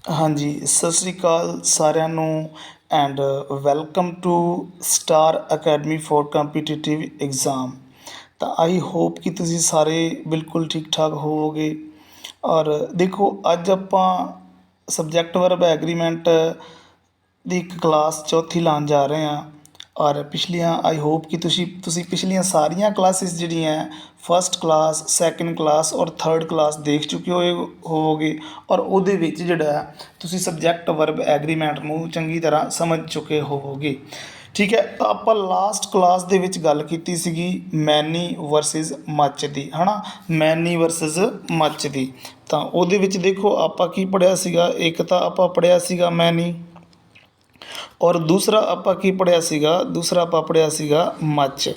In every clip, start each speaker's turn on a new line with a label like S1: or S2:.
S1: हाँ जी, ਸਤਿ ਸ਼੍ਰੀ ਅਕਾਲ ਸਾਰਿਆਂ ਨੂੰ and welcome to star academy for competitive exam. ਤਾਂ ਆਈ ਹੋਪ ਕਿ ਤੁਸੀਂ ਸਾਰੇ ਬਿਲਕੁਲ ਠੀਕ ਠਾਕ ਹੋਵੋਗੇ। ਔਰ ਦੇਖੋ, ਅੱਜ ਆਪਾਂ ਸਬਜੈਕਟ ਵਰਬ ਐਗਰੀਮੈਂਟ ਦੀ ਇੱਕ ਕਲਾਸ ਚੌਥੀ ਲਾਉਣ ਜਾ ਰਹੇ ਹਾਂ। ਔਰ ਪਿਛਲੀਆਂ ਆਈ ਹੋਪ ਕਿ ਤੁਸੀਂ ਪਿਛਲੀਆਂ ਸਾਰੀਆਂ ਕਲਾਸਿਸ ਜਿਹੜੀਆਂ ਫਸਟ ਕਲਾਸ, ਸੈਕਿੰਡ ਕਲਾਸ ਔਰ ਥਰਡ ਕਲਾਸ ਦੇਖ ਚੁੱਕੇ ਹੋਵੋਗੇ। ਔਰ ਉਹਦੇ ਵਿੱਚ ਜਿਹੜਾ ਤੁਸੀਂ ਸਬਜੈਕਟ ਵਰਬ ਐਗਰੀਮੈਂਟ ਨੂੰ ਚੰਗੀ ਤਰ੍ਹਾਂ ਸਮਝ ਚੁੱਕੇ ਹੋਵੋਗੇ। ਠੀਕ ਹੈ, ਤਾਂ ਆਪਾਂ ਲਾਸਟ ਕਲਾਸ ਦੇ ਵਿੱਚ ਗੱਲ ਕੀਤੀ ਸੀਗੀ ਮੈਨੀ ਵਰਸਿਸ ਮੱਚ ਦੀ, ਹੈ ਨਾ। ਮੈਨੀ ਵਰਸਿਸ ਮੱਚ ਦੀ, ਤਾਂ ਉਹਦੇ ਵਿੱਚ ਦੇਖੋ ਆਪਾਂ ਕੀ ਪੜ੍ਹਿਆ ਸੀਗਾ। ਇੱਕ ਤਾਂ ਆਪਾਂ ਪੜ੍ਹਿਆ ਸੀਗਾ ਮੈਨੀ, ਔਰ ਦੂਸਰਾ ਆਪਾਂ ਕੀ ਪੜ੍ਹਿਆ ਸੀਗਾ ਮੱਚ।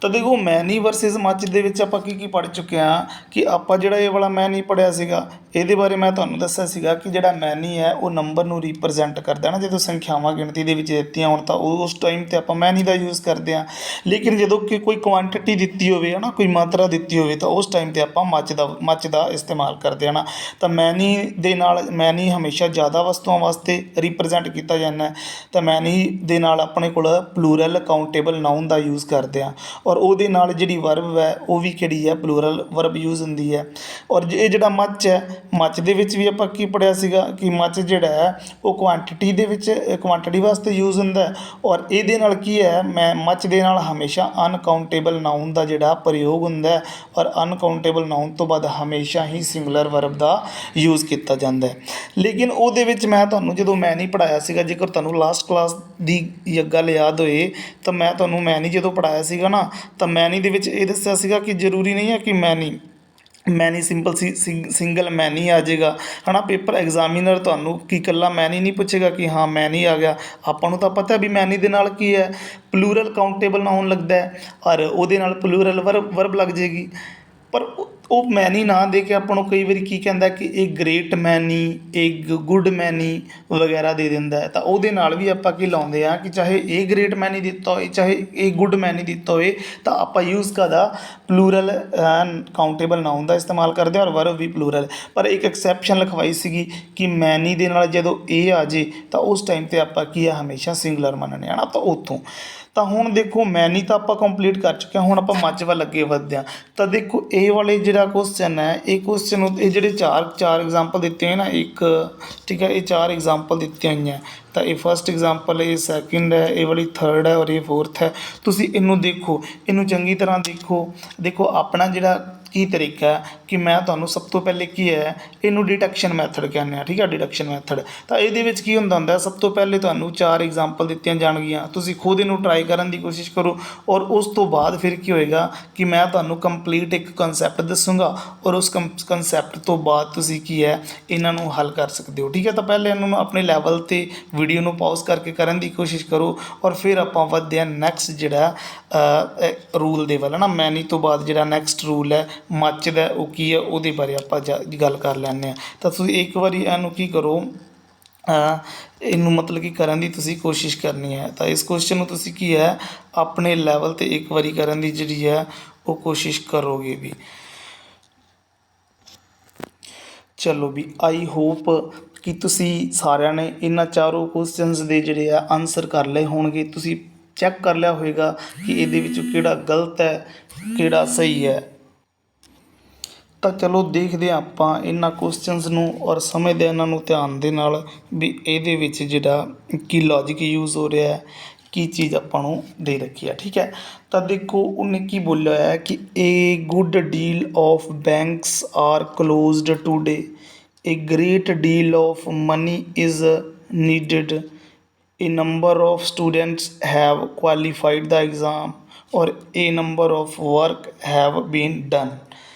S1: ਤਾਂ ਦੇਖੋ, ਮੈਨੀ ਵਰਸਿਸ ਮੱਚ ਦੇ ਵਿੱਚ ਆਪਾਂ ਕੀ ਪੜ੍ਹ ਚੁੱਕੇ ਹਾਂ ਕਿ ਆਪਾਂ ਜਿਹੜਾ ਇਹ ਵਾਲਾ ਮੈਨੀ ਪੜ੍ਹਿਆ ਸੀਗਾ, ਇਹਦੇ ਬਾਰੇ ਮੈਂ ਤੁਹਾਨੂੰ ਦੱਸਿਆ ਸੀਗਾ ਕਿ ਜਿਹੜਾ ਮੈਨੀ ਹੈ ਉਹ ਨੰਬਰ ਨੂੰ ਰੀਪ੍ਰਜੈਂਟ ਕਰਦਾ ਨਾ। ਜਦੋਂ ਸੰਖਿਆਵਾਂ ਗਿਣਤੀ ਦੇ ਵਿੱਚ ਦਿੱਤੀਆਂ ਹੋਣ ਤਾਂ ਉਸ ਟਾਈਮ 'ਤੇ ਆਪਾਂ ਮੈਨੀ ਦਾ ਯੂਜ਼ ਕਰਦੇ ਹਾਂ। ਲੇਕਿਨ ਜਦੋਂ ਕਿ ਕੋਈ ਕੁਆਂਟਿਟੀ ਦਿੱਤੀ ਹੋਵੇ, ਹੈ ਨਾ, ਕੋਈ ਮਾਤਰਾ ਦਿੱਤੀ ਹੋਵੇ, ਤਾਂ ਉਸ ਟਾਈਮ 'ਤੇ ਆਪਾਂ ਮੱਚ ਦਾ ਇਸਤੇਮਾਲ ਕਰਦੇ ਹਾਂ ਨਾ। ਤਾਂ ਮੈਨੀ ਦੇ ਨਾਲ ਮੈਨੀ ਹਮੇਸ਼ਾ ਜ਼ਿਆਦਾ ਵਸਤੂਆਂ ਵਾਸਤੇ ਰੀਪ੍ਰਜੈਂਟ ਕੀਤਾ ਜਾਂਦਾ। ਤਾਂ ਮੈਨੀ ਦੇ ਨਾਲ ਆਪਣੇ ਕੋਲ ਪਲੂਰਲ ਕਾਊਂਟੇਬਲ ਨਾਊਨ ਦਾ ਯੂਜ਼ ਕਰਦੇ ਹਾਂ। ਔਰ ਉਹਦੇ ਨਾਲ ਜਿਹੜੀ ਵਰਬ ਹੈ ਉਹ ਵੀ ਕਿਹੜੀ ਹੈ, ਪਲੂਰਲ ਵਰਬ ਯੂਜ਼ ਹੁੰਦੀ ਹੈ। ਔਰ ਇਹ ਜਿਹੜਾ ਮੱਚ ਹੈ, ਮੱਚ ਦੇ ਵਿੱਚ ਵੀ ਆਪਾਂ ਕੀ ਪੜ੍ਹਿਆ ਸੀਗਾ ਕਿ ਮੱਚ ਜਿਹੜਾ ਹੈ ਉਹ ਕੁਆਂਟਿਟੀ ਦੇ ਵਿੱਚ ਕੁਆਂਟਿਟੀ ਵਾਸਤੇ ਯੂਜ਼ ਹੁੰਦਾ। ਔਰ ਇਹਦੇ ਨਾਲ ਕੀ ਹੈ, ਮੱਚ ਦੇ ਨਾਲ ਹਮੇਸ਼ਾ ਅਨਕਾਊਂਟੇਬਲ ਨਾਊਨ ਦਾ ਜਿਹੜਾ ਪ੍ਰਯੋਗ ਹੁੰਦਾ। ਔਰ ਅਨਕਾਊਂਟੇਬਲ ਨਾਊਨ ਤੋਂ ਬਾਅਦ ਹਮੇਸ਼ਾ ਹੀ ਸਿੰਗੂਲਰ ਵਰਬ ਦਾ ਯੂਜ਼ ਕੀਤਾ ਜਾਂਦਾ। ਲੇਕਿਨ ਉਹਦੇ ਵਿੱਚ ਮੈਂ ਤੁਹਾਨੂੰ ਜਦੋਂ ਮੈਂ ਨਹੀਂ ਪੜ੍ਹਾਇਆ ਸੀਗਾ, ਜੇਕਰ ਤੁਹਾਨੂੰ ਲਾਸਟ ਕਲਾਸ ਦੀ ਗੱਲ ਯਾਦ ਹੋਏ ਤਾਂ ਮੈਂ ਤੁਹਾਨੂੰ ਮੈਨੀ ਜਦੋਂ ਪੜ੍ਹਾਇਆ ਸੀਗਾ ਨਾ, ਤਾਂ ਮੈਨੀ ਦੇ ਵਿੱਚ ਇਹ ਦੱਸਿਆ ਸੀਗਾ ਕਿ ਜ਼ਰੂਰੀ ਨਹੀਂ ਹੈ ਕਿ ਮੈਨੀ ਸਿੰਪਲ ਸਿੰਗਲ ਮੈਨੀ ਆ ਜਾਏਗਾ, ਹੈ ਨਾ। ਪੇਪਰ ਐਗਜ਼ਾਮੀਨਰ ਤੁਹਾਨੂੰ ਕੀ ਇਕੱਲਾ ਮੈਨੀ ਨਹੀਂ ਪੁੱਛੇਗਾ ਕਿ ਹਾਂ ਮੈਨੀ ਆ ਗਿਆ। ਆਪਾਂ ਨੂੰ ਤਾਂ ਪਤਾ ਵੀ ਮੈਨੀ ਦੇ ਨਾਲ ਕੀ ਹੈ, ਪਲੂਰਲ ਕਾਊਂਟੇਬਲ ਨਾਊਨ ਲੱਗਦਾ ਹੈ ਔਰ ਉਹਦੇ ਨਾਲ ਪਲੂਰਲ ਵਰਬ ਲੱਗ ਜਾਏਗੀ। ਪਰ ਉਹ ਮੈਨੀ ਨਾ ਦੇ ਕੇ ਆਪਾਂ ਨੂੰ ਕਈ ਵਾਰੀ ਕੀ ਕਹਿੰਦਾ ਕਿ ਇਹ ਗ੍ਰੇਟ ਮੈਨੀ, ਇਹ ਗੁੱਡ ਮੈਨੀ ਵਗੈਰਾ ਦੇ ਦਿੰਦਾ ਹੈ। ਤਾਂ ਉਹਦੇ ਨਾਲ ਵੀ ਆਪਾਂ ਕੀ ਲਾਉਂਦੇ ਹਾਂ ਕਿ ਚਾਹੇ ਇਹ ਗ੍ਰੇਟ ਮੈਨੀ ਦਿੱਤਾ ਹੋਏ, ਚਾਹੇ ਇਹ ਗੁੱਡ ਮੈਨੀ ਦਿੱਤਾ ਹੋਏ, ਤਾਂ ਆਪਾਂ ਯੂਜ਼ ਕਰਦਾ ਪਲੂਰਲ ਕਾਊਂਟੇਬਲ ਨਾਊਨ ਦਾ ਇਸਤੇਮਾਲ ਕਰਦੇ ਹਾਂ ਔਰ ਵਰਬ ਵੀ ਪਲੂਰਲ। ਪਰ ਇੱਕ ਐਕਸੈਪਸ਼ਨ ਲਿਖਵਾਈ ਸੀਗੀ ਕਿ ਮੈਨੀ ਦੇ ਨਾਲ ਜਦੋਂ ਇਹ ਆ ਜੇ ਤਾਂ ਉਸ ਟਾਈਮ 'ਤੇ ਆਪਾਂ ਕੀ ਆ, ਹਮੇਸ਼ਾ ਸਿੰਗੂਲਰ ਮੰਨਣੇ ਆ ਨਾ। ਤਾਂ ਉੱਥੋਂ ਤਾਂ ਹੁਣ ਦੇਖੋ, ਮੈਨੀ ਤਾਂ ਆਪਾਂ ਕੰਪਲੀਟ ਕਰ ਚੁੱਕੇ ਹਾਂ। ਹੁਣ ਆਪਾਂ ਮੱਚ ਵੱਲ ਅੱਗੇ ਵਧਦੇ ਹਾਂ। ਤਾਂ ਦੇਖੋ, ਇਹ ਵਾਲੇ ਜਿਹੜਾ ਕੁਐਸਚਨ ਹੈ, ਇਹ ਕੁਐਸਚਨ ਨੂੰ ਇਹ ਜਿਹੜੇ ਚਾਰ ਐਗਜ਼ਾਮਪਲ ਦਿੱਤੇ ਹੋਏ ਨਾ, ਇੱਕ ਠੀਕ ਹੈ, ਇਹ ਚਾਰ ਐਗਜ਼ਾਮਪਲ ਦਿੱਤੀਆਂ ਹੋਈਆਂ। ਤਾਂ ਇਹ ਫਸਟ ਐਗਜ਼ਾਮਪਲ ਹੈ, ਇਹ ਸੈਕਿੰਡ ਹੈ, ਇਹ ਵਾਲੀ ਥਰਡ ਹੈ ਔਰ ਇਹ ਫੋਰਥ ਹੈ। ਤੁਸੀਂ ਇਹਨੂੰ ਦੇਖੋ, ਇਹਨੂੰ ਚੰਗੀ ਤਰ੍ਹਾਂ ਦੇਖੋ ਆਪਣਾ ਜਿਹੜਾ ਕੀ ਤਰੀਕਾ ਹੈ ਕਿ ਮੈਂ ਤੁਹਾਨੂੰ ਸਭ ਤੋਂ ਪਹਿਲੇ ਕੀ ਹੈ, ਇਹਨੂੰ ਡਿਡਕਸ਼ਨ ਮੈਥਡ ਕਹਿੰਦੇ ਹਾਂ। ਠੀਕ ਹੈ, ਡਿਡਕਸ਼ਨ ਮੈਥਡ। ਤਾਂ ਇਹਦੇ ਵਿੱਚ ਕੀ ਹੁੰਦਾ, ਸਭ ਤੋਂ ਪਹਿਲੇ ਤੁਹਾਨੂੰ ਚਾਰ ਐਗਜ਼ਾਮਪਲ ਦਿੱਤੀਆਂ ਜਾਣਗੀਆਂ, ਤੁਸੀਂ ਖੁਦ ਇਹਨੂੰ ਟਰਾਈ ਕਰਨ ਦੀ ਕੋਸ਼ਿਸ਼ ਕਰੋ। ਔਰ ਉਸ ਤੋਂ ਬਾਅਦ ਫਿਰ ਕੀ ਹੋਏਗਾ ਕਿ ਮੈਂ ਤੁਹਾਨੂੰ ਕੰਪਲੀਟ ਇੱਕ ਕਨਸੈਪਟ ਦੱਸੂੰਗਾ ਔਰ ਉਸ ਕਨਸੈਪਟ ਤੋਂ ਬਾਅਦ ਤੁਸੀਂ ਕੀ ਹੈ, ਇਹਨਾਂ ਨੂੰ ਹੱਲ ਕਰ ਸਕਦੇ ਹੋ। ਠੀਕ ਹੈ, ਤਾਂ ਪਹਿਲੇ ਇਹਨਾਂ ਨੂੰ ਆਪਣੇ ਲੈਵਲ 'ਤੇ ਵੀਡੀਓ ਨੂੰ ਪੌਜ਼ ਕਰਕੇ ਕਰਨ ਦੀ ਕੋਸ਼ਿਸ਼ ਕਰੋ ਔਰ ਫਿਰ ਆਪਾਂ ਵਧਦੇ ਹਾਂ ਨੈਕਸਟ ਜਿਹੜਾ ਰੂਲ ਦੇ ਵੱਲ ਨਾ। ਮੈਨੀ ਤੋਂ ਬਾਅਦ ਜਿਹੜਾ ਨੈਕਸਟ ਰੂਲ ਹੈ ਮੱਚ ਦਾ, ਉਹ ਕੀ ਹੈ, ਉਹਦੇ ਬਾਰੇ ਆਪਾਂ ਗੱਲ ਕਰ ਲੈਂਦੇ ਹਾਂ। ਤਾਂ ਤੁਸੀਂ ਇੱਕ ਵਾਰੀ ਇਹਨੂੰ ਕੀ ਕਰੋ, ਇਹਨੂੰ ਮਤਲਬ ਕਿ ਕਰਨ ਦੀ ਤੁਸੀਂ ਕੋਸ਼ਿਸ਼ ਕਰਨੀ ਹੈ। ਤਾਂ ਇਸ ਕੁਐਸਚਨ ਨੂੰ ਤੁਸੀਂ ਕੀ ਹੈ, ਆਪਣੇ ਲੈਵਲ 'ਤੇ ਇੱਕ ਵਾਰੀ ਕਰਨ ਦੀ ਜਿਹੜੀ ਹੈ ਉਹ ਕੋਸ਼ਿਸ਼ ਕਰੋਗੇ ਵੀ। ਚਲੋ ਵੀ, ਆਈ ਹੋਪ ਕਿ ਤੁਸੀਂ ਸਾਰਿਆਂ ਨੇ ਇਹਨਾਂ ਚਾਰੋਂ ਕੁਐਸਚਨਸ ਦੇ ਜਿਹੜੇ ਆ ਆਨਸਰ ਕਰ ਲਏ ਹੋਣਗੇ। ਤੁਸੀਂ ਚੈੱਕ ਕਰ ਲਿਆ ਹੋਵੇਗਾ ਕਿ ਇਹਦੇ ਵਿੱਚੋਂ ਕਿਹੜਾ ਗਲਤ ਹੈ, ਕਿਹੜਾ ਸਹੀ ਹੈ। ਤਾਂ ਚਲੋ ਦੇਖਦੇ ਹਾਂ ਆਪਾਂ ਇਹਨਾਂ ਕੁਐਸਚਨਸ ਨੂੰ ਔਰ ਸਮਝਦੇ ਇਹਨਾਂ ਨੂੰ ਧਿਆਨ ਦੇ ਨਾਲ ਵੀ ਇਹਦੇ ਵਿੱਚ ਜਿਹੜਾ ਕੀ ਲੌਜਿਕ ਯੂਜ਼ ਹੋ ਰਿਹਾ ਹੈ, ਕੀ ਚੀਜ਼ ਆਪਾਂ ਨੂੰ ਦੇ ਰੱਖੀ ਹੈ। ਠੀਕ ਹੈ, ਤਾਂ ਦੇਖੋ ਉਹਨੇ ਕੀ ਬੋਲਿਆ ਹੈ ਕਿ a good deal of banks are closed today, a great deal of money is needed, a number of students have qualified the exam ਔਰ a number of work have been done.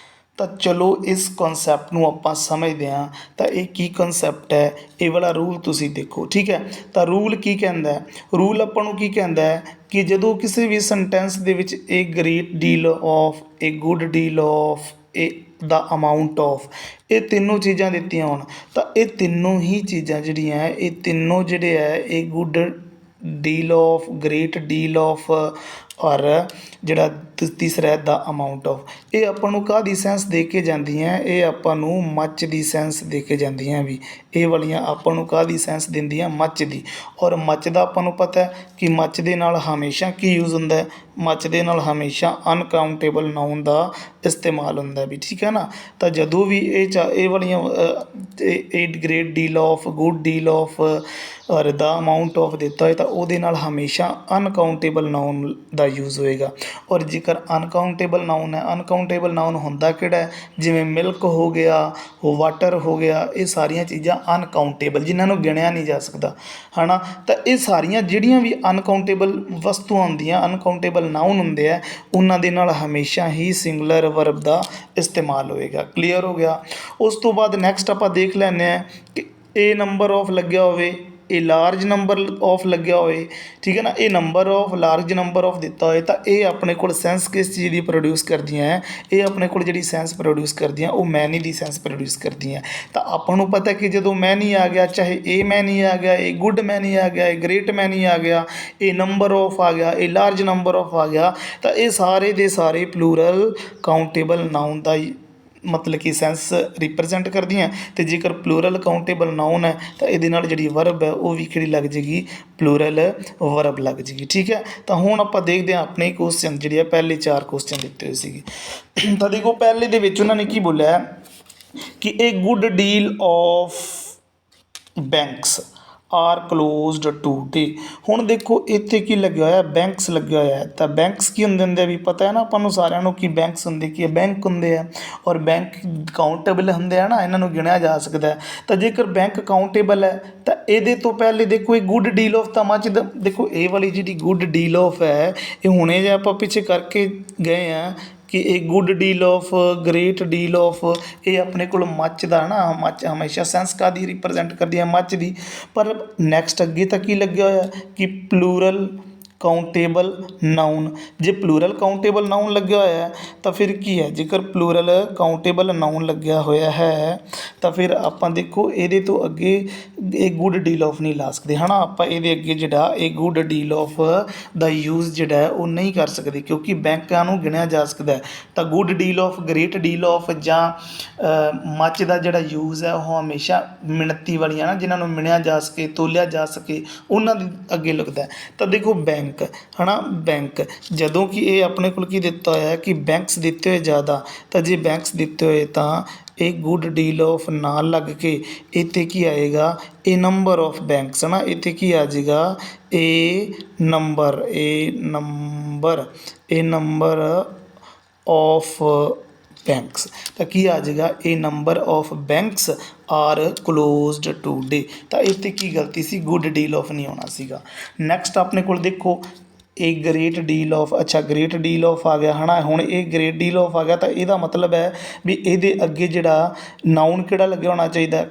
S1: ਤਾਂ ਚਲੋ ਇਸ ਕਨਸੈਪਟ ਨੂੰ ਆਪਾਂ ਸਮਝਦੇ ਹਾਂ। ਤਾਂ ਇਹ ਕੀ ਕਨਸੈਪਟ ਹੈ, ਇਹ ਵਾਲਾ ਰੂਲ ਤੁਸੀਂ ਦੇਖੋ। ਠੀਕ ਹੈ, ਤਾਂ ਰੂਲ ਕੀ ਕਹਿੰਦਾ ਹੈ, ਰੂਲ ਆਪਾਂ ਨੂੰ ਕੀ ਕਹਿੰਦਾ ਹੈ ਕਿ ਜਦੋਂ ਕਿਸੇ ਵੀ ਸੈਂਟੈਂਸ ਦੇ ਵਿੱਚ a great deal of, a good deal of, a the amount of, ਇਹ ਤਿੰਨੋਂ ਚੀਜ਼ਾਂ ਦਿੱਤੀਆਂ ਹੋਣ, ਤਾਂ ਇਹ ਤਿੰਨੋਂ ਹੀ ਚੀਜ਼ਾਂ ਜਿਹੜੀਆਂ ਇਹ ਤਿੰਨੋਂ ਜਿਹੜੇ ਹੈ ਇਹ good deal of, great deal of ਔਰ ਜਿਹੜਾ ਤੀਸਰਾ ਹੈ ਦਾ ਅਮਾਊਂਟ ਆਫ। ਇਹ ਆਪਾਂ ਨੂੰ ਕਾਹਦੀ ਸੈਂਸ ਦੇ ਕੇ ਜਾਂਦੀਆਂ, ਇਹ ਆਪਾਂ ਨੂੰ ਮੱਚ ਦੀ ਸੈਂਸ ਦੇ ਕੇ ਜਾਂਦੀਆਂ ਵੀ। ਇਹ ਵਾਲੀਆਂ ਆਪਾਂ ਨੂੰ ਕਾਹਦੀ ਸੈਂਸ ਦਿੰਦੀਆਂ, ਮੱਚ ਦੀ। ਔਰ ਮੱਚ ਦਾ ਆਪਾਂ ਨੂੰ ਪਤਾ ਕਿ ਮੱਚ ਦੇ ਨਾਲ ਹਮੇਸ਼ਾ ਕੀ ਯੂਜ਼ ਹੁੰਦਾ, ਮੱਚ ਦੇ ਨਾਲ ਹਮੇਸ਼ਾ ਅਨਕਾਊਂਟੇਬਲ ਨਾਊਨ ਦਾ ਇਸਤੇਮਾਲ ਹੁੰਦਾ ਵੀ, ਠੀਕ ਹੈ ਨਾ। ਤਾਂ ਜਦੋਂ ਵੀ ਇਹ ਵਾਲੀਆਂ great deal of, good deal of ਔਰ ਦਾ ਅਮਾਊਂਟ ਆਫ ਦਿੱਤਾ ਹੋਏ ਤਾਂ ਉਹਦੇ ਨਾਲ ਹਮੇਸ਼ਾ ਅਨਕਾਊਂਟੇਬਲ ਨਾਊਨ ਦਾ ਯੂਜ਼ ਹੋਏਗਾ। ਔਰ ਜੇਕਰ ਅਨਕਾਊਂਟੇਬਲ ਨਾਊਨ ਹੈ, ਅਨਕਾਊਂਟੇਬਲ ਨਾਊਨ ਹੁੰਦਾ ਕਿਹੜਾ, ਜਿਵੇਂ ਮਿਲਕ ਹੋ ਗਿਆ, ਵਾਟਰ ਹੋ ਗਿਆ, ਇਹ ਸਾਰੀਆਂ ਚੀਜ਼ਾਂ ਅਨਕਾਊਂਟੇਬਲ, ਜਿਨ੍ਹਾਂ ਨੂੰ ਗਿਣਿਆ ਨਹੀਂ ਜਾ ਸਕਦਾ, ਹੈ ਨਾ। ਤਾਂ ਇਹ ਸਾਰੀਆਂ ਜਿਹੜੀਆਂ ਵੀ ਅਨਕਾਊਂਟੇਬਲ ਵਸਤੂਆਂ ਹੁੰਦੀਆਂ, ਅਨਕਾਊਂਟੇਬਲ ਨਾਊਨ ਹੁੰਦੇ ਆ, ਉਹਨਾਂ ਦੇ ਨਾਲ ਹਮੇਸ਼ਾ ਹੀ ਸਿੰਗੂਲਰ ਵਰਬ ਦਾ ਇਸਤੇਮਾਲ ਹੋਏਗਾ। ਕਲੀਅਰ ਹੋ ਗਿਆ। ਉਸ ਤੋਂ ਬਾਅਦ ਨੈਕਸਟ ਆਪਾਂ ਦੇਖ ਲੈਂਦੇ ਹਾਂ ਕਿ ਇਹ ਨੰਬਰ ਆਫ ਲੱਗਿਆ ਹੋਵੇ, ਇਹ ਲਾਰਜ ਨੰਬਰ ਆਫ ਲੱਗਿਆ ਹੋਏ, ਠੀਕ ਹੈ ਨਾ। ਇਹ number of, large number of ਦਿੱਤਾ ਹੋਏ ਤਾਂ ਇਹ ਆਪਣੇ ਕੋਲ ਸੈਂਸ ਕਿਸ ਚੀਜ਼ ਦੀ ਪ੍ਰੋਡਿਊਸ ਕਰਦੀਆਂ ਹੈ, ਇਹ ਆਪਣੇ ਕੋਲ ਜਿਹੜੀ ਸੈਂਸ ਪ੍ਰੋਡਿਊਸ ਕਰਦੀਆਂ ਉਹ ਮੈਨੀ ਦੀ ਸੈਂਸ ਪ੍ਰੋਡਿਊਸ ਕਰਦੀਆਂ। ਤਾਂ ਆਪਾਂ ਨੂੰ ਪਤਾ ਕਿ ਜਦੋਂ ਮੈਨੀ ਆ ਗਿਆ, ਚਾਹੇ ਇਹ ਮੈਨੀ ਆ ਗਿਆ, ਇਹ ਗੁੱਡ ਮੈਨੀ ਆ ਗਿਆ, ਇਹ ਗ੍ਰੇਟ ਮੈਨੀ ਆ ਗਿਆ, ਇਹ ਨੰਬਰ ਆਫ ਆ ਗਿਆ, ਇਹ ਲਾਰਜ ਨੰਬਰ ਆਫ ਆ ਗਿਆ, ਤਾਂ ਇਹ ਸਾਰੇ ਦੇ ਸਾਰੇ ਪਲੂਰਲ ਕਾਊਂਟੇਬਲ ਨਾਊਨ ਦਾ ਮਤਲਬ ਕਿ ਸੈਂਸ ਰਿਪਰੈਜ਼ੈਂਟ ਕਰਦੀਆਂ। ਅਤੇ ਜੇਕਰ ਪਲੂਰਲ ਕਾਊਂਟੇਬਲ ਨਾਊਨ ਹੈ ਤਾਂ ਇਹਦੇ ਨਾਲ ਜਿਹੜੀ ਵਰਬ ਹੈ ਉਹ ਵੀ ਕਿਹੜੀ ਲੱਗ ਜਾਏਗੀ, ਪਲੂਰਲ ਵਰਬ ਲੱਗ ਜਾਏਗੀ, ਠੀਕ ਹੈ। ਤਾਂ ਹੁਣ ਆਪਾਂ ਦੇਖਦੇ ਹਾਂ ਆਪਣੇ ਕੁਐਸਚਨ ਜਿਹੜੇ ਆ, ਪਹਿਲੇ 4 ਕੁਐਸਚਨ ਦਿੱਤੇ ਹੋਏ ਸੀਗੇ। ਤਾਂ ਦੇਖੋ ਪਹਿਲੇ ਦੇ ਵਿੱਚ ਉਹਨਾਂ ਨੇ ਕੀ ਬੋਲਿਆ ਕਿ ਇਹ good deal of banks are closed today. ਹੁਣ ਦੇਖੋ ਇੱਥੇ ਕੀ ਲੱਗਿਆ ਹੋਇਆ, ਬੈਂਕਸ ਲੱਗਿਆ ਹੋਇਆ ਹੈ। ਤਾਂ ਬੈਂਕਸ ਕੀ ਹੁੰਦੇ ਵੀ ਪਤਾ ਹੈ ਨਾ ਆਪਾਂ ਨੂੰ ਸਾਰਿਆਂ ਨੂੰ, ਕਿ ਬੈਂਕਸ ਹੁੰਦੇ ਕੀ ਹੈ, ਬੈਂਕ ਹੁੰਦੇ ਆ। ਔਰ ਬੈਂਕ ਕਾਊਂਟੇਬਲ ਹੁੰਦੇ ਆ ਨਾ, ਇਹਨਾਂ ਨੂੰ ਗਿਣਿਆ ਜਾ ਸਕਦਾ। ਤਾਂ ਜੇਕਰ ਬੈਂਕ ਕਾਊਂਟੇਬਲ ਹੈ ਤਾਂ ਇਹਦੇ ਤੋਂ ਪਹਿਲੇ ਦੇਖੋ ਇਹ ਗੁੱਡ ਡੀਲ ਆਫ ਤਾਂ ਮੱਚ ਦਾ, ਦੇਖੋ ਇਹ ਵਾਲੀ ਜਿਹੜੀ ਗੁੱਡ ਡੀਲ ਆਫ ਹੈ ਇਹ ਹੁਣੇ ਜੇ ਆਪਾਂ ਪਿੱਛੇ ਕਰਕੇ ਗਏ ਆ ਕਿ ਇਹ good deal of, great deal of, ਇਹ ਆਪਣੇ ਕੋਲ ਮੱਚ ਦਾ ਨਾ, ਮੱਚ ਹਮੇਸ਼ਾ ਸੈਂਸ ਕਾਹਦੀ ਰਿਪਰੈਜ਼ੈਂਟ ਕਰਦੀ ਹੈ, ਮੱਚ ਦੀ। ਪਰ ਨੈਕਸਟ ਅੱਗੇ ਤਾਂ ਕੀ ਲੱਗਿਆ ਹੋਇਆ ਕਿ ਪਲੂਰਲ ਕਾਊਂਟੇਬਲ ਨਾਊਨ। ਜੇ ਪਲੂਰਲ ਕਾਊਂਟੇਬਲ ਨਾਊਨ ਲੱਗਿਆ ਹੋਇਆ ਹੈ ਤਾਂ ਫਿਰ ਕੀ ਹੈ, ਜੇਕਰ ਪਲੂਰਲ ਕਾਊਂਟੇਬਲ ਨਾਊਨ ਲੱਗਿਆ ਹੋਇਆ ਹੈ ਤਾਂ ਫਿਰ ਆਪਾਂ ਦੇਖੋ ਇਹਦੇ ਤੋਂ ਅੱਗੇ ਇਹ ਗੁੱਡ ਡੀਲ ਆਫ ਨਹੀਂ ਲਾ ਸਕਦੇ, ਹੈ ਨਾ। ਆਪਾਂ ਇਹਦੇ ਅੱਗੇ ਜਿਹੜਾ ਇਹ good deal of the use ਜਿਹੜਾ ਉਹ ਨਹੀਂ ਕਰ ਸਕਦੇ, ਕਿਉਂਕਿ ਬੈਂਕਾਂ ਨੂੰ ਗਿਣਿਆ ਜਾ ਸਕਦਾ ਹੈ। ਤਾਂ good deal of, great deal of ਜਾਂ ਮੱਚ ਦਾ ਜਿਹੜਾ ਯੂਜ਼ ਹੈ ਉਹ ਹਮੇਸ਼ਾ ਮਿਣਤੀ ਵਾਲੀਆਂ ਨਾ, ਜਿਨ੍ਹਾਂ ਨੂੰ ਮਿਣਿਆ ਜਾ ਸਕੇ, ਤੋਲਿਆ ਜਾ ਸਕੇ, ਉਹਨਾਂ ਦੇ ਅੱਗੇ ਲੱਗਦਾ। ਤਾਂ ਦੇਖੋ ਬੈਂਕ, ਹੈ ਨਾ, ਬੈਂਕ ਜਦੋਂ ਕਿ ਇਹ ਆਪਣੇ ਕੋਲ ਕੀ ਦਿੱਤਾ ਹੋਇਆ ਕਿ ਬੈਂਕਸ ਦਿੱਤੇ ਹੋਏ ਜ਼ਿਆਦਾ, ਤਾਂ ਜੇ ਬੈਂਕਸ ਦਿੱਤੇ ਹੋਏ ਤਾਂ ਇਹ ਗੁੱਡ ਡੀਲ ਆਫ ਨਾਲ ਲੱਗ ਕੇ ਇੱਥੇ ਕੀ ਆਏਗਾ, ਇਹ ਨੰਬਰ ਆਫ ਬੈਂਕਸ, ਹੈ ਨਾ। ਇੱਥੇ ਕੀ ਆ ਜਾਏਗਾ, ਇਹ ਨੰਬਰ ਆਫ ਬੈਂਕਸ। ਤਾਂ ਕੀ ਆ ਜਾਏਗਾ, ਇਹ number of banks are closed today. ਤਾਂ ਇੱਥੇ ਕੀ ਗਲਤੀ ਸੀ, ਗੁੱਡ ਡੀਲ ਆਫ ਨਹੀਂ ਆਉਣਾ ਸੀਗਾ। ਨੈਕਸਟ ਆਪਣੇ ਕੋਲ ਦੇਖੋ ਇਹ ਗ੍ਰੇਟ ਡੀਲ ਆਫ, ਅੱਛਾ ਗ੍ਰੇਟ ਡੀਲ ਆਫ ਆ ਗਿਆ, ਹੈ ਨਾ। ਹੁਣ ਇਹ ਗ੍ਰੇਟ ਡੀਲ ਆਫ ਆ ਗਿਆ ਤਾਂ ਇਹਦਾ ਮਤਲਬ ਹੈ ਵੀ ਇਹਦੇ ਅੱਗੇ ਜਿਹੜਾ ਨਾਊਨ ਕਿਹੜਾ ਲੱਗਿਆ ਹੋਣਾ ਚਾਹੀਦਾ,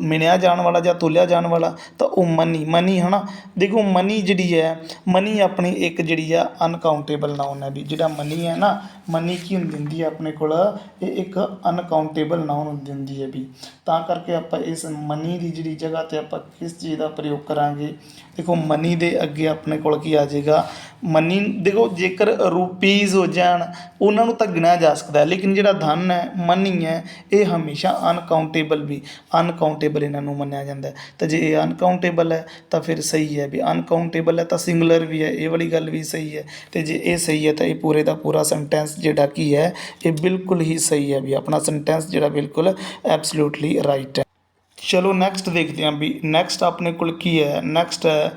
S1: ਮਿਣਿਆ ਜਾਣ ਵਾਲਾ ਜਾਂ ਤੋਲਿਆ ਜਾਣ ਵਾਲਾ, ਤਾਂ ਉਹ ਮਨੀ, ਹੈ ਨਾ। ਦੇਖੋ ਮਨੀ ਜਿਹੜੀ ਹੈ, ਮਨੀ ਆਪਣੀ ਇੱਕ ਜਿਹੜੀ ਆ ਅਨਕਾਊਂਟੇਬਲ ਨਾਊਨ ਹੈ ਵੀ, ਜਿਹੜਾ ਮਨੀ ਹੈ ਨਾ, ਮਨੀ ਕੀ ਹੁੰਦੀ ਹੈ ਆਪਣੇ ਕੋਲ, ਇਹ ਇੱਕ ਅਨਕਾਊਂਟੇਬਲ ਨਾਊਨ ਹੁੰਦੀ ਹੈ ਵੀ। ਤਾਂ ਕਰਕੇ ਆਪਾਂ ਇਸ ਮਨੀ ਦੀ ਜਿਹੜੀ ਜਗ੍ਹਾ 'ਤੇ ਆਪਾਂ ਕਿਸ ਚੀਜ਼ ਦਾ ਪ੍ਰਯੋਗ ਕਰਾਂਗੇ, ਦੇਖੋ ਮਨੀ ਦੇ ਅੱਗੇ ਆਪਣੇ ਕੋਲ ਕੀ ਆ ਜਾਏਗਾ, ਮਨੀ। ਦੇਖੋ ਜੇਕਰ ਰੁਪੀਜ਼ ਹੋ ਜਾਣ ਉਹਨਾਂ ਨੂੰ ਤਾਂ ਗਿਣਿਆ ਜਾ ਸਕਦਾ, ਲੇਕਿਨ ਜਿਹੜਾ ਧਨ ਹੈ, ਮਨੀ ਹੈ, ਇਹ ਹਮੇਸ਼ਾ ਅਨਕਾਊਂਟੇਬਲ ਇਹਨਾਂ ਨੂੰ ਮੰਨਿਆ ਜਾਂਦਾ। ਤਾਂ ਜੇ ਇਹ ਅਨਕਾਊਂਟੇਬਲ ਹੈ ਤਾਂ ਫਿਰ ਸਹੀ ਹੈ ਵੀ, ਅਨਕਾਊਂਟੇਬਲ ਹੈ ਤਾਂ ਸਿੰਗੂਲਰ ਵੀ ਹੈ, ਇਹ ਵਾਲੀ ਗੱਲ ਵੀ ਸਹੀ ਹੈ। ਅਤੇ ਜੇ ਇਹ ਸਹੀ ਹੈ ਤਾਂ ਇਹ ਪੂਰੇ ਦਾ ਪੂਰਾ ਸੈਂਟੈਂਸ ਜਿਹੜਾ ਕੀ ਹੈ, ਇਹ ਬਿਲਕੁਲ ਹੀ ਸਹੀ ਹੈ ਵੀ, ਆਪਣਾ ਸੈਂਟੈਂਸ ਜਿਹੜਾ ਬਿਲਕੁਲ ਐਬਸੋਲੂਟਲੀ ਰਾਈਟ ਹੈ। ਚਲੋ ਨੈਕਸਟ ਦੇਖਦੇ ਹਾਂ ਵੀ ਨੈਕਸਟ ਆਪਣੇ ਕੋਲ ਕੀ ਹੈ। ਨੈਕਸਟ ਹੈ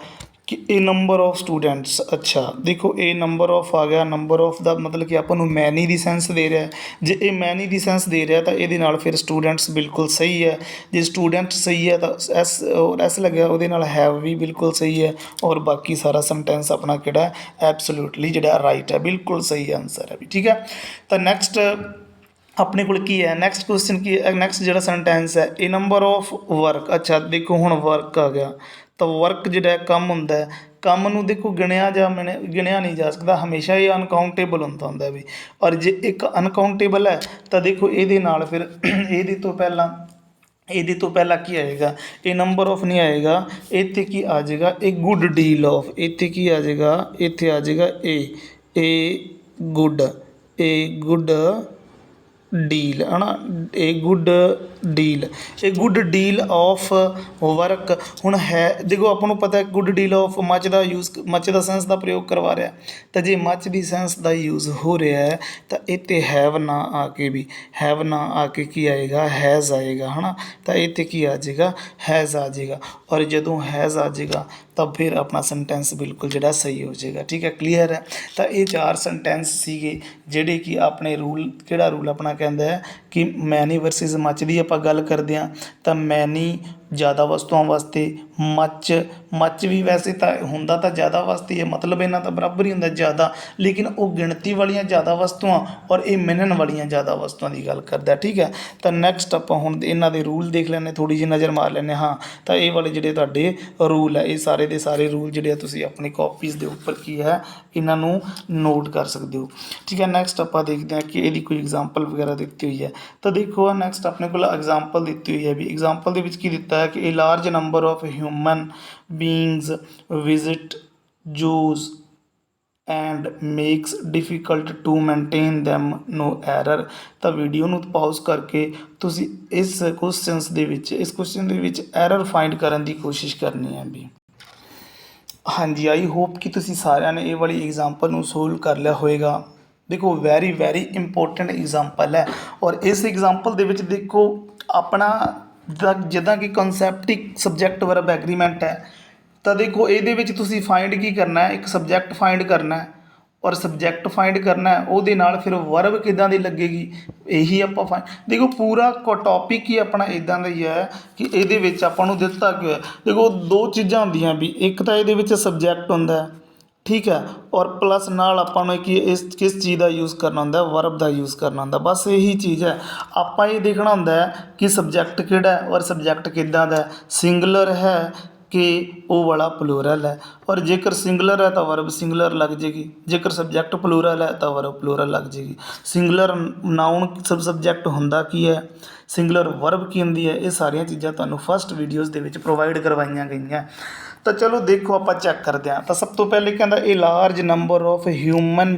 S1: ਕਿ ਇਹ ਨੰਬਰ ਆਫ ਸਟੂਡੈਂਟਸ। ਅੱਛਾ ਦੇਖੋ ਇਹ ਨੰਬਰ ਆਫ ਆ ਗਿਆ, ਨੰਬਰ ਆਫ ਦਾ ਮਤਲਬ ਕਿ ਆਪਾਂ ਨੂੰ ਮੈਨੀ ਦੀ ਸੈਂਸ ਦੇ ਰਿਹਾ। ਜੇ ਇਹ ਮੈਨੀ ਦੀ ਸੈਂਸ ਦੇ ਰਿਹਾ ਤਾਂ ਇਹਦੇ ਨਾਲ ਫਿਰ ਸਟੂਡੈਂਟਸ ਬਿਲਕੁਲ ਸਹੀ ਹੈ। ਜੇ ਸਟੂਡੈਂਟ ਸਹੀ ਹੈ ਤਾਂ ਐਸ ਲੱਗਿਆ, ਉਹਦੇ ਨਾਲ ਹੈਵ ਵੀ ਬਿਲਕੁਲ ਸਹੀ ਹੈ। ਔਰ ਬਾਕੀ ਸਾਰਾ ਸੈਂਟੈਂਸ ਆਪਣਾ ਕਿਹੜਾ ਐਬਸੋਲੂਟਲੀ ਜਿਹੜਾ ਰਾਈਟ ਹੈ, ਬਿਲਕੁਲ ਸਹੀ ਆਨਸਰ ਹੈ ਵੀ, ਠੀਕ ਹੈ। ਤਾਂ ਨੈਕਸਟ ਆਪਣੇ ਕੋਲ ਕੀ ਹੈ, ਨੈਕਸਟ ਕੁਐਸਚਨ ਕੀ ਹੈ, ਨੈਕਸਟ ਜਿਹੜਾ ਸੈਂਟੈਂਸ ਹੈ, ਇਹ ਨੰਬਰ ਆਫ ਵਰਕ। ਅੱਛਾ ਦੇਖੋ ਹੁਣ ਵਰਕ ਆ ਗਿਆ, ਤਾਂ ਵਰਕ ਜਿਹੜਾ ਕੰਮ ਹੁੰਦਾ, ਕੰਮ ਨੂੰ ਦੇਖੋ ਗਿਣਿਆ ਨਹੀਂ ਜਾ ਸਕਦਾ, ਹਮੇਸ਼ਾ ਇਹ ਅਨਕਾਊਂਟੇਬਲ ਹੁੰਦਾ ਵੀ। ਔਰ ਜੇ ਇੱਕ ਅਨਕਾਊਂਟੇਬਲ ਹੈ ਤਾਂ ਦੇਖੋ ਇਹਦੇ ਨਾਲ ਫਿਰ ਇਹਦੇ ਤੋਂ ਪਹਿਲਾਂ ਕੀ ਆਏਗਾ, ਇਹ ਨੰਬਰ ਆਫ ਨਹੀਂ ਆਏਗਾ, ਇੱਥੇ ਕੀ ਆ ਜਾਏਗਾ, ਇਹ ਗੁੱਡ ਡੀਲ ਆਫ। ਇੱਥੇ ਕੀ ਆ ਜਾਏਗਾ, ਇੱਥੇ ਆ ਜਾਏਗਾ गुड ए गुड ਡੀਲ ਹੈ ਨਾ a good deal of work. ਹੁਣ ਹੈ ਦੇਖੋ ਆਪਾਂ ਨੂੰ ਪਤਾ ਗੁੱਡ ਡੀਲ ਆਫ ਮੱਚ ਦਾ ਯੂਜ਼ ਮੱਚ ਦਾ ਸੈਂਸ ਦਾ ਪ੍ਰਯੋਗ ਕਰਵਾ ਰਿਹਾ, ਤਾਂ ਜੇ ਮੱਚ ਦੀ ਸੈਂਸ ਦਾ ਯੂਜ਼ ਹੋ ਰਿਹਾ ਹੈ ਤਾਂ ਇਹ 'ਤੇ ਹੈਵ ਨਾ ਆ ਕੇ ਵੀ ਹੈਵ ਨਾ ਆ ਕੇ ਕੀ ਆਏਗਾ ਹੈਜ਼ ਆਏਗਾ ਹੈ ਨਾ। ਤਾਂ ਇਹ 'ਤੇ ਕੀ ਆ ਜਾਏਗਾ ਹੈਜ਼ ਆ ਜਾਏਗਾ। ਔਰ ਜਦੋਂ ਹੈਜ਼ ਆ ਜਾਏਗਾ ਤਾਂ ਫਿਰ ਆਪਣਾ ਸੈਂਟੈਂਸ ਬਿਲਕੁਲ ਜਿਹੜਾ ਸਹੀ ਹੋ ਜਾਏਗਾ। ਠੀਕ ਹੈ, ਕਲੀਅਰ ਹੈ। ਤਾਂ ਇਹ 4 ਸੈਂਟੈਂਸ ਸੀਗੇ ਜਿਹੜੇ ਕਿ ਆਪਣੇ ਰੂਲ ਕਿਹੜਾ ਰੂਲ ਆਪਣਾ ਕਹਿੰਦਾ ਹੈ ਕਿ ਮੈਨੀ ਵਰਸਿਸ ਮੱਚ ਦੀ ਆਪਾਂ ਗੱਲ ਕਰਦੇ ਹਾਂ ਤਾਂ ਮੈਨੀ ਜ਼ਿਆਦਾ ਵਸਤੂਆਂ ਵਾਸਤੇ, ਮੱਚ ਵੀ ਵੈਸੇ ਤਾਂ ਹੁੰਦਾ ਤਾਂ ਜ਼ਿਆਦਾ ਵਾਸਤੇ ਹੈ, ਮਤਲਬ ਇਹਨਾਂ ਦਾ ਬਰਾਬਰ ਹੀ ਹੁੰਦਾ ਜ਼ਿਆਦਾ, ਲੇਕਿਨ ਉਹ ਗਿਣਤੀ ਵਾਲੀਆਂ ਜ਼ਿਆਦਾ ਵਸਤੂਆਂ ਔਰ ਇਹ ਮਿਣਨ ਵਾਲੀਆਂ ਜ਼ਿਆਦਾ ਵਸਤੂਆਂ ਦੀ ਗੱਲ ਕਰਦਾ। ਠੀਕ ਹੈ, ਤਾਂ ਨੈਕਸਟ ਆਪਾਂ ਹੁਣ ਇਹਨਾਂ ਦੇ ਰੂਲ ਦੇਖ ਲੈਂਦੇ, ਥੋੜ੍ਹੀ ਜਿਹੀ ਨਜ਼ਰ ਮਾਰ ਲੈਂਦੇ ਹਾਂ। ਤਾਂ ਇਹ ਵਾਲੇ ਜਿਹੜੇ ਤੁਹਾਡੇ ਰੂਲ ਹੈ ਇਹ ਸਾਰੇ ਦੇ ਸਾਰੇ ਰੂਲ ਜਿਹੜੇ ਆ ਤੁਸੀਂ ਆਪਣੀ ਕਾਪੀਜ਼ ਦੇ ਉੱਪਰ ਕੀ ਹੈ ਇਹਨਾਂ ਨੂੰ ਨੋਟ ਕਰ ਸਕਦੇ ਹੋ। ਠੀਕ ਹੈ, ਨੈਕਸਟ ਆਪਾਂ ਦੇਖਦੇ ਹਾਂ ਕਿ ਇਹਦੀ ਕੋਈ ਐਗਜ਼ਾਮਪਲ ਵਗੈਰਾ ਦਿੱਤੀ ਹੋਈ ਹੈ। ਤਾਂ ਦੇਖੋ ਨੈਕਸਟ ਆਪਣੇ ਕੋਲ ਐਗਜ਼ਾਮਪਲ ਦਿੱਤੀ ਹੋਈ ਹੈ ਵੀ ਐਗਜ਼ਾਮਪਲ ਦੇ ਵਿੱਚ ਕੀ ਦਿੱਤਾ ਹੈ ਕਿ a large number of human beings visit zoos and makes difficult to maintain them no error. ਤਾਂ ਵੀਡੀਓ ਨੂੰ ਪਾਊਜ਼ ਕਰਕੇ ਤੁਸੀਂ ਇਸ ਕੁਐਸਚਨ ਦੇ ਵਿੱਚ ਐਰਰ ਫਾਈਂਡ ਕਰਨ ਦੀ ਕੋਸ਼ਿਸ਼ ਕਰਨੀ ਹੈ ਵੀ। ਹਾਂਜੀ, ਆਈ ਹੋਪ ਕਿ ਤੁਸੀਂ ਸਾਰਿਆਂ ਨੇ ਇਹ ਵਾਲੀ ਐਗਜ਼ਾਮਪਲ ਨੂੰ ਸੋਲਵ ਕਰ ਲਿਆ ਹੋਵੇਗਾ। ਦੇਖੋ ਵੈਰੀ ਇੰਪੋਰਟੈਂਟ ਐਗਜ਼ਾਮਪਲ ਹੈ ਔਰ ਇਸ ਐਗਜ਼ਾਮਪਲ ਦੇ ਵਿੱਚ ਦੇਖੋ ਆਪਣਾ ਜਿੱਦਾਂ ਕਿ ਕਨਸੈਪਟਿਕ ਸਬਜੈਕਟ ਵਰਬ ਐਗਰੀਮੈਂਟ ਹੈ। ਤਾਂ ਦੇਖੋ ਇਹਦੇ ਵਿੱਚ ਤੁਸੀਂ ਫਾਈਂਡ ਕੀ ਕਰਨਾ ਹੈ, ਇੱਕ ਸਬਜੈਕਟ ਫਾਈਂਡ ਕਰਨਾ ਹੈ ਔਰ ਸਬਜੈਕਟ ਫਾਈਂਡ ਕਰਨਾ ਉਹਦੇ ਨਾਲ ਫਿਰ ਵਰਬ ਕਿੱਦਾਂ ਦੀ ਲੱਗੇਗੀ ਇਹੀ ਆਪਾਂ ਦੇਖੋ ਪੂਰਾ ਟੌਪਿਕ ਹੀ ਆਪਣਾ ਇੱਦਾਂ ਦਾ ਹੀ ਹੈ ਕਿ ਇਹਦੇ ਵਿੱਚ ਆਪਾਂ ਨੂੰ ਦਿੱਤਾ ਕੀ ਹੋਇਆ। ਦੇਖੋ 2 ਚੀਜ਼ਾਂ ਹੁੰਦੀਆਂ ਵੀ ਇੱਕ ਤਾਂ ਇਹਦੇ ਵਿੱਚ ਸਬਜੈਕਟ ਹੁੰਦਾ, ਠੀਕ ਹੈ, ਔਰ ਪਲੱਸ ਨਾਲ ਆਪਾਂ ਨੂੰ ਕਿ ਕਿਸ ਚੀਜ਼ ਦਾ ਯੂਜ਼ ਕਰਨਾ ਹੁੰਦਾ ਵਰਬ ਦਾ ਯੂਜ਼ ਕਰਨਾ ਹੁੰਦਾ। ਬਸ ਇਹੀ ਚੀਜ਼ ਹੈ, ਆਪਾਂ ਇਹ ਦੇਖਣਾ ਹੁੰਦਾ ਹੈ ਕਿ ਸਬਜੈਕਟ ਕਿਹੜਾ ਔਰ ਸਬਜੈਕਟ ਕਿੱਦਾਂ ਦਾ, ਸਿੰਗੂਲਰ ਹੈ ਕਿ ਉਹ ਵਾਲਾ ਪਲੂਰਲ ਹੈ। ਔਰ ਜੇਕਰ ਸਿੰਗੂਲਰ ਹੈ ਤਾਂ ਵਰਬ ਸਿੰਗੂਲਰ ਲੱਗ ਜਾਏਗੀ, ਜੇਕਰ ਸਬਜੈਕਟ ਪਲੂਰਲ ਹੈ ਤਾਂ ਵਰਬ ਪਲੂਰਲ ਲੱਗ ਜਾਏਗੀ। ਸਿੰਗੂਲਰ ਨਾਊਨ ਸਬਜੈਕਟ ਹੁੰਦਾ ਕੀ ਹੈ, ਸਿੰਗੂਲਰ ਵਰਬ ਕੀ ਹੁੰਦੀ ਹੈ, ਇਹ ਸਾਰੀਆਂ ਚੀਜ਼ਾਂ ਤੁਹਾਨੂੰ ਫਸਟ ਵੀਡੀਓਜ਼ ਦੇ ਵਿੱਚ ਪ੍ਰੋਵਾਈਡ ਕਰਵਾਈਆਂ ਗਈਆਂ। ਤਾਂ ਚਲੋ ਦੇਖੋ ਆਪਾਂ ਚੈੱਕ ਕਰਦੇ ਹਾਂ। ਤਾਂ ਸਭ ਤੋਂ ਪਹਿਲੇ ਕਹਿੰਦਾ ਇਹ large number of human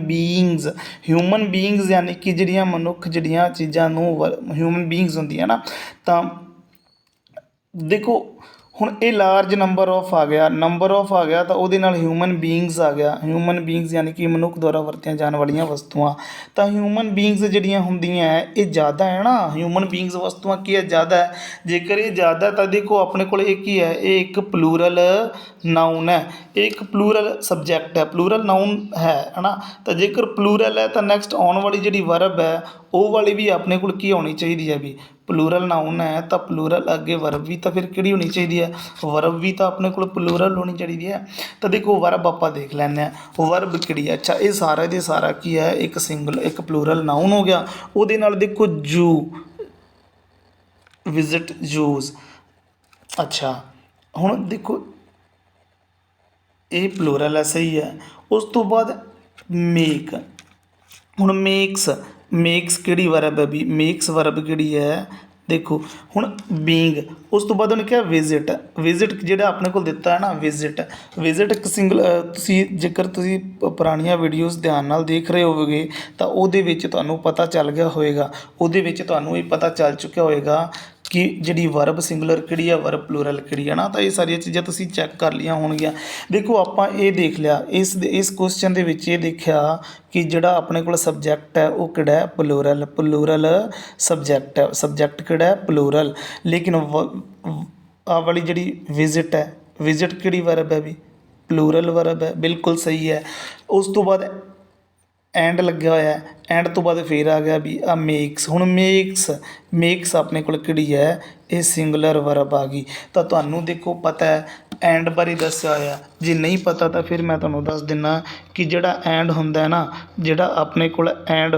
S1: beings ਯਾਨੀ ਕਿ ਜਿਹੜੀਆਂ ਮਨੁੱਖ ਜਿਹੜੀਆਂ ਚੀਜ਼ਾਂ ਨੂੰ ਹਿਊਮਨ ਬੀਇੰਗਸ ਹੁੰਦੀਆਂ ਨਾ। ਤਾਂ ਦੇਖੋ ਹੁਣ ਇਹ ਲਾਰਜ ਨੰਬਰ ਆਫ ਆ ਗਿਆ ਤਾਂ ਉਹਦੇ ਨਾਲ ਹਿਊਮਨ ਬੀਇੰਗਸ ਆ ਗਿਆ। ਹਿਊਮਨ ਬੀਇੰਗਸ ਯਾਨੀ ਕਿ ਮਨੁੱਖ ਦੁਆਰਾ ਵਰਤੀਆਂ ਜਾਣ ਵਾਲੀਆਂ ਵਸਤੂਆਂ। ਤਾਂ ਹਿਊਮਨ ਬੀਇੰਗਸ ਜਿਹੜੀਆਂ ਹੁੰਦੀਆਂ ਇਹ ਜ਼ਿਆਦਾ ਹੈ ਨਾ, ਹਿਊਮਨ ਬੀਇੰਗਸ ਵਸਤੂਆਂ ਕੀ ਹੈ ਜ਼ਿਆਦਾ ਹੈ। ਜੇਕਰ ਇਹ ਜ਼ਿਆਦਾ ਤਾਂ ਦੇਖੋ ਆਪਣੇ ਕੋਲ ਇਹ ਕੀ ਹੈ, ਇਹ ਇੱਕ ਪਲੂਰਲ ਨਾਊਨ ਹੈ, ਇਹ ਇੱਕ ਪਲੂਰਲ ਸਬਜੈਕਟ ਹੈ, ਪਲੂਰਲ ਨਾਊਨ ਹੈ ਨਾ। ਤਾਂ ਜੇਕਰ ਪਲੂਰਲ ਹੈ ਤਾਂ ਨੈਕਸਟ ਆਉਣ ਵਾਲੀ ਜਿਹੜੀ ਵਰਬ ਹੈ ਉਹ ਵਾਲੀ ਵੀ ਆਪਣੇ ਕੋਲ ਕੀ ਹੋਣੀ ਚਾਹੀਦੀ ਹੈ ਵੀ ਪਲੂਰਲ ਨਾਊਨ ਹੈ ਤਾਂ ਪਲੂਰਲ ਅੱਗੇ ਵਰਬ ਵੀ ਤਾਂ ਫਿਰ ਕਿਹੜੀ ਹੋਣੀ ਚਾਹੀਦੀ ਹੈ, ਵਰਬ ਵੀ ਤਾਂ ਆਪਣੇ ਕੋਲ ਪਲੂਰਲ ਹੋਣੀ ਚਾਹੀਦੀ ਹੈ। ਤਾਂ ਦੇਖੋ ਵਰਬ ਆਪਾਂ ਦੇਖ ਲੈਂਦੇ ਹਾਂ ਵਰਬ ਕਿਹੜੀ ਹੈ। ਅੱਛਾ, ਇਹ ਸਾਰਾ ਦੇ ਸਾਰਾ ਕੀ ਹੈ ਇੱਕ ਪਲੂਰਲ ਨਾਊਨ ਹੋ ਗਿਆ। ਉਹਦੇ ਨਾਲ ਦੇਖੋ ਵਿਜ਼ਿਟ ਜੂਸ। ਅੱਛਾ ਹੁਣ ਦੇਖੋ ਇਹ ਪਲੂਰਲ ਹੈ, ਸਹੀ ਹੈ। ਉਸ ਤੋਂ ਬਾਅਦ ਮੇਕ, ਹੁਣ ਮੇਕਸ ਕਿਹੜੀ ਵਰਬ ਹੈ ਵੀ ਮੇਕਸ ਵਰਬ ਕਿਹੜੀ ਹੈ ਦੇਖੋ ਹੁਣ ਬੀਂਗ। ਉਸ ਤੋਂ ਬਾਅਦ ਉਹਨੇ ਕਿਹਾ ਵਿਜ਼ਿਟ ਜਿਹੜਾ ਆਪਣੇ ਕੋਲ ਦਿੱਤਾ ਹੈ ਨਾ ਵਿਜ਼ਿਟ ਇੱਕ ਤੁਸੀਂ ਜੇਕਰ ਤੁਸੀਂ ਪੁਰਾਣੀਆਂ ਵੀਡੀਓਜ਼ ਧਿਆਨ ਨਾਲ ਦੇਖ ਰਹੇ ਹੋਵੋਗੇ ਤਾਂ ਉਹਦੇ ਵਿੱਚ ਤੁਹਾਨੂੰ ਪਤਾ ਚੱਲ ਗਿਆ ਹੋਵੇਗਾ, ਉਹਦੇ ਵਿੱਚ ਤੁਹਾਨੂੰ ਇਹ ਪਤਾ ਚੱਲ ਚੁੱਕਿਆ ਹੋਵੇਗਾ ਕਿ ਜਿਹੜੀ ਵਰਬ ਸਿੰਗੂਲਰ ਕਿਹੜੀ ਆ ਵਰਬ ਪਲੂਰਲ ਕਿਹੜੀ ਹੈ ਨਾ। ਤਾਂ ਇਹ ਸਾਰੀਆਂ ਚੀਜ਼ਾਂ ਤੁਸੀਂ ਚੈੱਕ ਕਰ ਲਈਆਂ ਹੋਣਗੀਆਂ। ਦੇਖੋ ਆਪਾਂ ਇਹ ਦੇਖ ਲਿਆ ਇਸ ਕੁਐਸਚਨ ਦੇ ਵਿੱਚ ਇਹ ਦੇਖਿਆ ਕਿ ਜਿਹੜਾ ਆਪਣੇ ਕੋਲ ਸਬਜੈਕਟ ਹੈ ਉਹ ਕਿਹੜਾ ਹੈ ਪਲੂਰਲ ਸਬਜੈਕਟ ਹੈ, ਸਬਜੈਕਟ ਕਿਹੜਾ ਹੈ ਪਲੂਰਲ। ਲੇਕਿਨ ਆਹ ਵਾਲੀ ਜਿਹੜੀ ਵਿਜ਼ਿਟ ਕਿਹੜੀ ਵਰਬ ਹੈ ਵੀ ਪਲੂਰਲ ਵਰਬ ਹੈ, ਬਿਲਕੁਲ ਸਹੀ ਹੈ। ਉਸ ਤੋਂ ਬਾਅਦ ਐਂਡ ਲੱਗਿਆ ਹੋਇਆ, ਐਂਡ ਤੋਂ ਬਾਅਦ ਫਿਰ ਆ ਗਿਆ ਵੀ ਆ ਮੇਕਸ। ਹੁਣ ਮੇਕਸ ਆਪਣੇ ਕੋਲ ਕਿਹੜੀ ਹੈ ਇਹ ਸਿੰਗੂਲਰ ਵਰਬ ਆ ਗਈ। ਤਾਂ ਤੁਹਾਨੂੰ ਦੇਖੋ ਪਤਾ ਹੈ ਐਂਡ ਬਾਰੇ ਦੱਸਿਆ ਹੋਇਆ, ਜੇ ਨਹੀਂ ਪਤਾ ਤਾਂ ਫਿਰ ਮੈਂ ਤੁਹਾਨੂੰ ਦੱਸ ਦਿੰਦਾ ਕਿ ਜਿਹੜਾ ਐਂਡ ਹੁੰਦਾ ਨਾ ਜਿਹੜਾ ਆਪਣੇ ਕੋਲ ਐਂਡ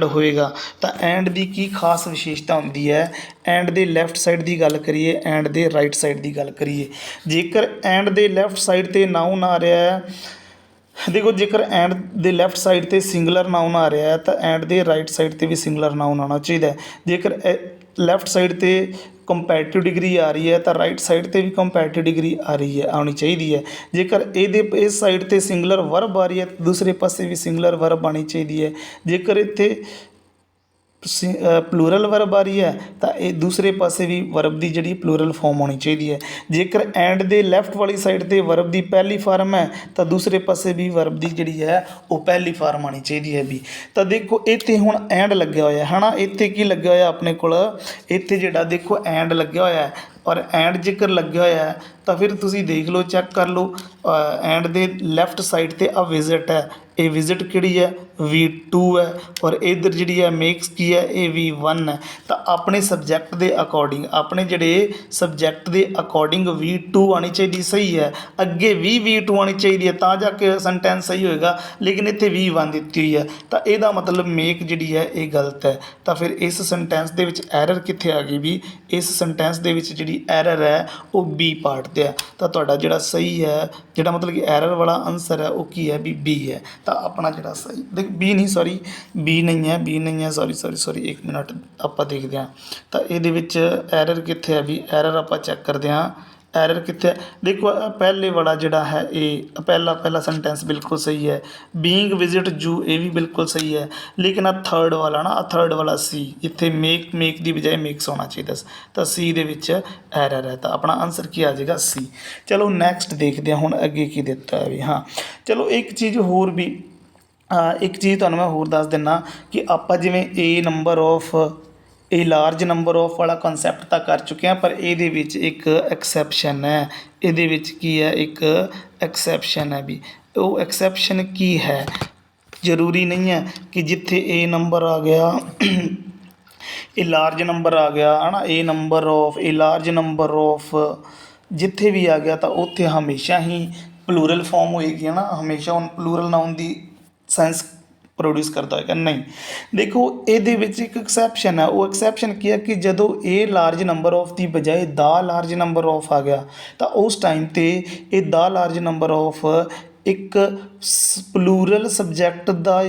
S1: ਹੋਏਗਾ ਤਾਂ ਐਂਡ ਦੀ ਕੀ ਖਾਸ ਵਿਸ਼ੇਸ਼ਤਾ ਹੁੰਦੀ ਹੈ। ਐਂਡ ਦੇ ਲੈਫਟ ਸਾਈਡ ਦੀ ਗੱਲ ਕਰੀਏ, ਐਂਡ ਦੇ ਰਾਈਟ ਸਾਈਡ ਦੀ ਗੱਲ ਕਰੀਏ, ਜੇਕਰ ਐਂਡ ਦੇ ਲੈਫਟ ਸਾਈਡ 'ਤੇ ਨਾਊਨ ਆ ਰਿਹਾ ਹੈ ਦੇਖੋ ਜੇਕਰ ਐਂਡ ਦੇ ਲੈਫਟ ਸਾਈਡ 'ਤੇ ਸਿੰਗੂਲਰ ਨਾਊਨ ਆ ਰਿਹਾ ਹੈ ਤਾਂ ਐਂਡ ਦੇ ਰਾਈਟ ਸਾਈਡ 'ਤੇ ਵੀ ਸਿੰਗੂਲਰ ਨਾਊਨ ਆਉਣਾ ਚਾਹੀਦਾ ਹੈ। ਜੇਕਰ ਲੈਫਟ ਸਾਈਡ 'ਤੇ ਕੰਪੈਰੇਟਿਵ ਡਿਗਰੀ ਆ ਰਹੀ ਹੈ ਤਾਂ ਰਾਈਟ ਸਾਈਡ 'ਤੇ ਵੀ ਕੰਪੈਰੇਟਿਵ ਡਿਗਰੀ ਆ ਰਹੀ ਹੈ, ਆਉਣੀ ਚਾਹੀਦੀ ਹੈ। ਜੇਕਰ ਇਸ ਸਾਈਡ 'ਤੇ ਸਿੰਗੂਲਰ ਵਰਬ ਆ ਰਹੀ ਹੈ ਦੂਸਰੇ ਪਾਸੇ ਵੀ ਸਿੰਗੂਲਰ ਵਰਬ ਆਉਣੀ ਚਾਹੀਦੀ ਹੈ। ਜੇਕਰ ਇੱਥੇ ਪਲੂਰਲ ਵਰਬ ਆ ਰਹੀ ਹੈ ਤਾਂ ਇਹ ਦੂਸਰੇ ਪਾਸੇ ਵੀ ਵਰਬ ਦੀ ਜਿਹੜੀ ਪਲੂਰਲ ਫਾਰਮ ਹੋਣੀ ਚਾਹੀਦੀ ਹੈ। ਜੇਕਰ ਐਂਡ ਦੇ ਲੈਫਟ ਵਾਲੀ ਸਾਈਡ 'ਤੇ ਵਰਬ ਦੀ ਪਹਿਲੀ ਫਾਰਮ ਹੈ ਤਾਂ ਦੂਸਰੇ ਪਾਸੇ ਵੀ ਵਰਬ ਦੀ ਜਿਹੜੀ ਹੈ ਉਹ ਪਹਿਲੀ ਫਾਰਮ ਆਉਣੀ ਚਾਹੀਦੀ ਹੈ ਵੀ। ਤਾਂ ਦੇਖੋ ਇੱਥੇ ਹੁਣ ਐਂਡ ਲੱਗਿਆ ਹੋਇਆ ਹੈ ਨਾ, ਇੱਥੇ ਕੀ ਲੱਗਿਆ ਹੋਇਆ ਆਪਣੇ ਕੋਲ, ਇੱਥੇ ਜਿਹੜਾ ਦੇਖੋ ਐਂਡ ਲੱਗਿਆ ਹੋਇਆ ਹੈ। ਔਰ ਐਂਡ ਜੇਕਰ ਲੱਗਿਆ ਹੋਇਆ ਹੈ ਤਾਂ ਫਿਰ ਤੁਸੀਂ ਦੇਖ ਲਓ, ਚੈੱਕ ਕਰ ਲਓ, ਐਂਡ ਦੇ ਲੈਫਟ ਸਾਈਡ 'ਤੇ ਆ ਵਿਜ਼ਿਟ ਹੈ, ਇਹ ਵਿਜ਼ਿਟ ਕਿਹੜੀ ਹੈ V2 ਹੈ। ਔਰ ਇੱਧਰ ਜਿਹੜੀ ਹੈ ਮੇਕਸ ਕੀ ਹੈ, ਇਹ V1 ਹੈ। ਤਾਂ ਆਪਣੇ ਸਬਜੈਕਟ ਦੇ ਅਕੋਰਡਿੰਗ, ਆਪਣੇ ਜਿਹੜੇ ਸਬਜੈਕਟ ਦੇ ਅਕੋਰਡਿੰਗ V2 ਆਉਣੀ ਚਾਹੀਦੀ, ਸਹੀ ਹੈ। ਅੱਗੇ ਵੀ V2 ਆਉਣੀ ਚਾਹੀਦੀ ਹੈ ਤਾਂ ਜਾ ਕੇ ਸੈਂਟੈਂਸ ਸਹੀ ਹੋਏਗਾ, ਲੇਕਿਨ ਇੱਥੇ V1 ਦਿੱਤੀ ਹੋਈ ਹੈ ਤਾਂ ਇਹਦਾ ਮਤਲਬ ਮੇਕ ਜਿਹੜੀ ਹੈ ਇਹ ਗਲਤ ਹੈ। ਤਾਂ ਫਿਰ ਇਸ ਸੈਂਟੈਂਸ ਦੇ ਵਿੱਚ ਐਰਰ ਕਿੱਥੇ ਆ ਗਈ ਵੀ, ਇਸ ਸੈਂਟੈਂਸ ਦੇ ਵਿੱਚ ਜਿਹੜੀ ਐਰਰ ਹੈ ਉਹ B ਪਾਰਟ 'ਤੇ ਹੈ। ਤਾਂ ਤੁਹਾਡਾ ਜਿਹੜਾ ਸਹੀ ਹੈ, ਜਿਹੜਾ ਮਤਲਬ ਕਿ ਐਰਰ ਵਾਲਾ ਆਨਸਰ ਹੈ ਉਹ ਕੀ ਹੈ ਵੀ B ਹੈ। ਤਾਂ ਆਪਣਾ ਜਿਹੜਾ ਸਹੀ ਦੇਖ B ਨਹੀਂ, ਸੌਰੀ B ਨਹੀਂ ਹੈ, ਸੌਰੀ 1 ਮਿੰਟ ਆਪਾਂ ਦੇਖਦੇ ਹਾਂ। ਤਾਂ ਇਹਦੇ ਵਿੱਚ ਐਰਰ ਕਿੱਥੇ ਹੈ ਵੀ, ਐਰਰ ਆਪਾਂ ਚੈੱਕ ਕਰਦੇ ਹਾਂ, ਐਰਰ ਕਿੱਥੇ ਹੈ। ਦੇਖੋ ਪਹਿਲੇ ਵਾਲਾ ਜਿਹੜਾ ਹੈ ਇਹ ਪਹਿਲਾ ਸੈਂਟੈਂਸ ਬਿਲਕੁਲ ਸਹੀ ਹੈ, ਬੀਇੰਗ ਵਿਜ਼ਿਟ ਜੂ ਇਹ ਵੀ ਬਿਲਕੁਲ ਸਹੀ ਹੈ। ਲੇਕਿਨ ਆ ਥਰਡ ਵਾਲਾ ਨਾ, ਥਰਡ ਵਾਲਾ C, ਇੱਥੇ ਮੇਕ ਦੀ ਬਜਾਏ ਮੇਕਸ ਹੋਣਾ ਚਾਹੀਦਾ ਤਾਂ C ਦੇ ਵਿੱਚ ਐਰਰ ਹੈ। ਤਾਂ ਆਪਣਾ ਆਨਸਰ ਕੀ ਆ ਜਾਏਗਾ C। ਚਲੋ ਨੈਕਸਟ ਦੇਖਦੇ ਹਾਂ ਹੁਣ ਅੱਗੇ ਕੀ ਦਿੱਤਾ ਹੈ ਵੀ। ਹਾਂ ਚਲੋ ਇੱਕ ਚੀਜ਼ ਹੋਰ ਵੀ, ਇੱਕ ਚੀਜ਼ ਤੁਹਾਨੂੰ ਮੈਂ ਹੋਰ ਦੱਸ ਦਿੰਦਾ ਕਿ ਆਪਾਂ ਜਿਵੇਂ ਲਾਰਜ ਨੰਬਰ ਆਫ ਵਾਲਾ ਕਨਸੈਪਟ ਤਾਂ ਕਰ ਚੁੱਕੇ ਹਾਂ, ਪਰ ਇਹਦੇ ਵਿੱਚ ਇੱਕ ਐਕਸੈਪਸ਼ਨ ਹੈ। ਇਹਦੇ ਵਿੱਚ ਕੀ ਹੈ, ਇੱਕ ਐਕਸੈਪਸ਼ਨ ਹੈ ਵੀ। ਉਹ ਐਕਸੈਪਸ਼ਨ ਕੀ ਹੈ, ਜ਼ਰੂਰੀ ਨਹੀਂ ਹੈ ਕਿ ਜਿੱਥੇ A ਨੰਬਰ ਆ ਗਿਆ ਇਹ ਲਾਰਜ ਨੰਬਰ ਆ ਗਿਆ ਹੈ ਨਾ, ਇਹ ਲਾਰਜ ਨੰਬਰ ਆਫ ਜਿੱਥੇ ਵੀ ਆ ਗਿਆ ਤਾਂ ਉੱਥੇ ਹਮੇਸ਼ਾ ਹੀ ਪਲੂਰਲ ਫਾਰਮ ਹੋਏਗੀ ਹੈ ਨਾ, ਹਮੇਸ਼ਾ ਹੁਣ ਪਲੂਰਲ ਨਾਊਨ ਦੀ ਸੈਂਸ ਪ੍ਰੋਡਿਊਸ ਕਰਦਾ ਹੋਏਗਾ, ਨਹੀਂ। ਦੇਖੋ ਇਹਦੇ ਵਿੱਚ ਇੱਕ ਐਕਸੈਪਸ਼ਨ ਹੈ, ਉਹ ਐਕਸੈਪਸ਼ਨ ਕੀ ਹੈ ਕਿ ਜਦੋਂ ਇਹ ਲਾਰਜ ਨੰਬਰ ਆਫ ਦੀ ਬਜਾਏ ਦਾ ਲਾਰਜ ਨੰਬਰ ਆਫ ਆ ਗਿਆ ਤਾਂ ਉਸ ਟਾਈਮ 'ਤੇ ਇਹ ਦਾ ਲਾਰਜ ਨੰਬਰ ਆਫ ਇੱਕ ਪਲੂਰਲ ਸਬਜੈਕਟ ਦਾ